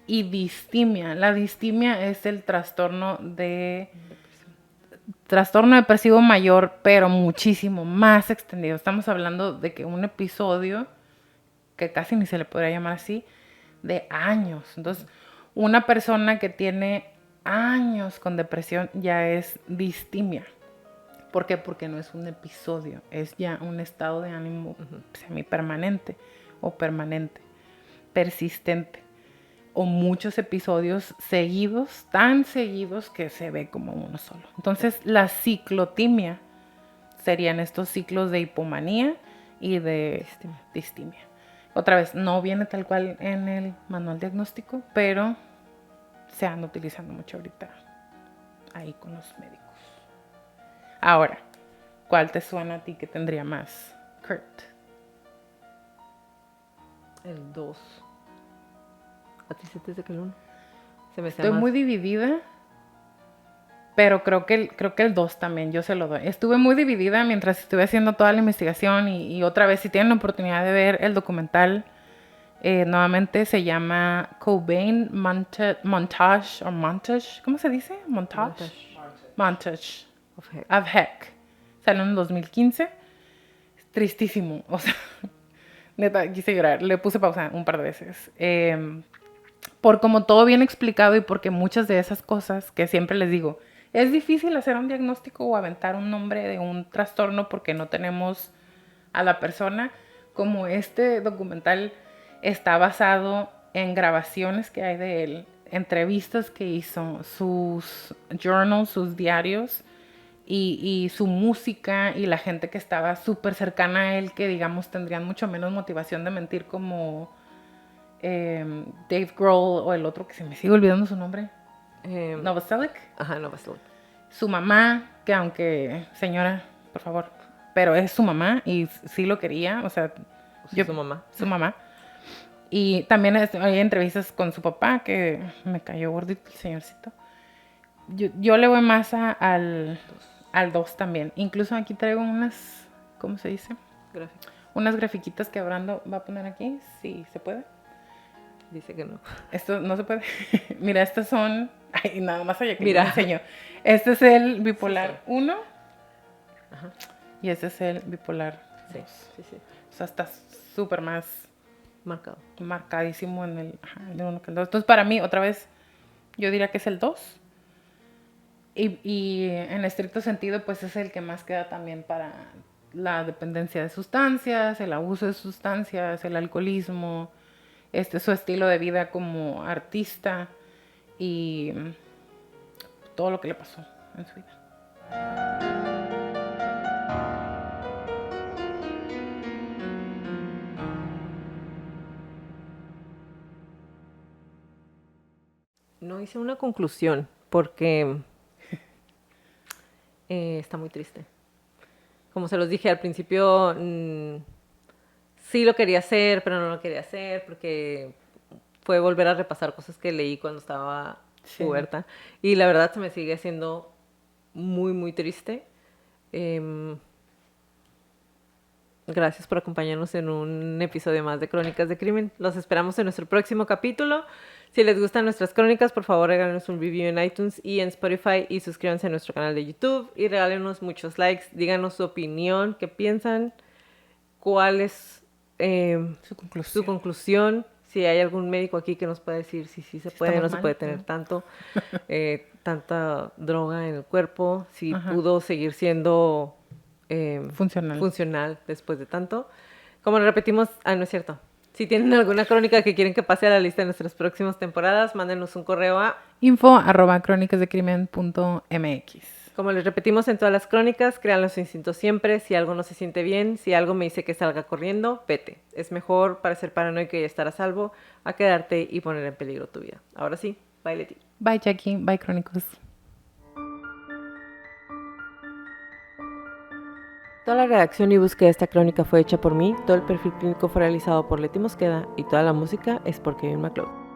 y distimia. La distimia es el trastorno depresivo mayor, pero muchísimo más extendido. Estamos hablando de que un episodio, que casi ni se le podría llamar así, de años. Entonces, una persona que tiene años con depresión ya es distimia. ¿Por qué? Porque no es un episodio, es ya un estado de ánimo semipermanente o permanente, persistente, o muchos episodios seguidos, tan seguidos que se ve como uno solo. Entonces, la ciclotimia serían estos ciclos de hipomanía y de distimia. Otra vez, no viene tal cual en el manual diagnóstico, pero se anda utilizando mucho ahorita ahí con los médicos. Ahora, ¿cuál te suena a ti que tendría más, Kurt? El 2. ¿A ti se te dice que el 1? Se me Estoy muy dividida, pero creo que el 2 también, yo se lo doy. Estuve muy dividida mientras estuve haciendo toda la investigación y otra vez, si tienen la oportunidad de ver el documental, nuevamente se llama Cobain Montage, ¿cómo se dice? Montage of Heck. Salió en el 2015. Tristísimo, o sea, neta, quise llorar. Le puse pausa un par de veces. Por como todo bien explicado y porque muchas de esas cosas que siempre les digo, es difícil hacer un diagnóstico o aventar un nombre de un trastorno porque no tenemos a la persona. Como este documental está basado en grabaciones que hay de él, entrevistas que hizo, sus journals, sus diarios y su música y la gente que estaba súper cercana a él, que digamos tendrían mucho menos motivación de mentir, como Dave Grohl o el otro que se me sigue olvidando su nombre, Novoselic. Ajá, Novoselic. Su mamá, que aunque, señora, por favor, pero es su mamá y sí lo quería, o sea, Su mamá. Su mamá. Y también hay entrevistas con su papá, que me cayó gordito el señorcito. Yo le voy más al 2 también. Incluso aquí traigo unas, ¿cómo se dice? Unas grafiquitas que Brando va a poner aquí, si se puede. Dice que no. Esto no se puede. Mira, estas son... Ay, nada más allá que me enseño. Este es el bipolar 1. Ajá. Y este es el bipolar 2. Sí. O sea, está súper más... marcado. Marcadísimo en el 1 que el 2. Entonces, para mí, otra vez, yo diría que es el 2. Y en estricto sentido, pues es el que más queda también para la dependencia de sustancias, el abuso de sustancias, el alcoholismo, su estilo de vida como artista y todo lo que le pasó en su vida. No hice una conclusión porque está muy triste. Como se los dije al principio, sí lo quería hacer, pero no lo quería hacer porque fue volver a repasar cosas que leí cuando estaba puberta. Y la verdad se me sigue haciendo muy, muy triste. Gracias por acompañarnos en un episodio más de Crónicas de Crimen. Los esperamos en nuestro próximo capítulo. Si les gustan nuestras crónicas, por favor, regálenos un review en iTunes y en Spotify y suscríbanse a nuestro canal de YouTube y regálenos muchos likes. Díganos su opinión, qué piensan, cuál es su conclusión. Si si hay algún médico aquí que nos pueda decir si sí se puede, estamos no se mal, puede tener ¿no? tanta droga en el cuerpo, si Ajá. pudo seguir siendo Funcional. funcional después de tanto. Como lo repetimos, no es cierto. Si tienen alguna crónica que quieren que pase a la lista de nuestras próximas temporadas, mándenos un correo a info@cronicasdecrimen.mx. como les repetimos en todas las crónicas, crean los instintos siempre. Si algo no se siente bien, si algo me dice que salga corriendo, vete. Es mejor parecer paranoico y estar a salvo a quedarte y poner en peligro tu vida. Ahora sí, bye Leti. Bye, Jackie. Bye, Crónicos. Toda la redacción y búsqueda de esta crónica fue hecha por mí, todo el perfil clínico fue realizado por Leti Mosqueda y toda la música es por Kevin MacLeod.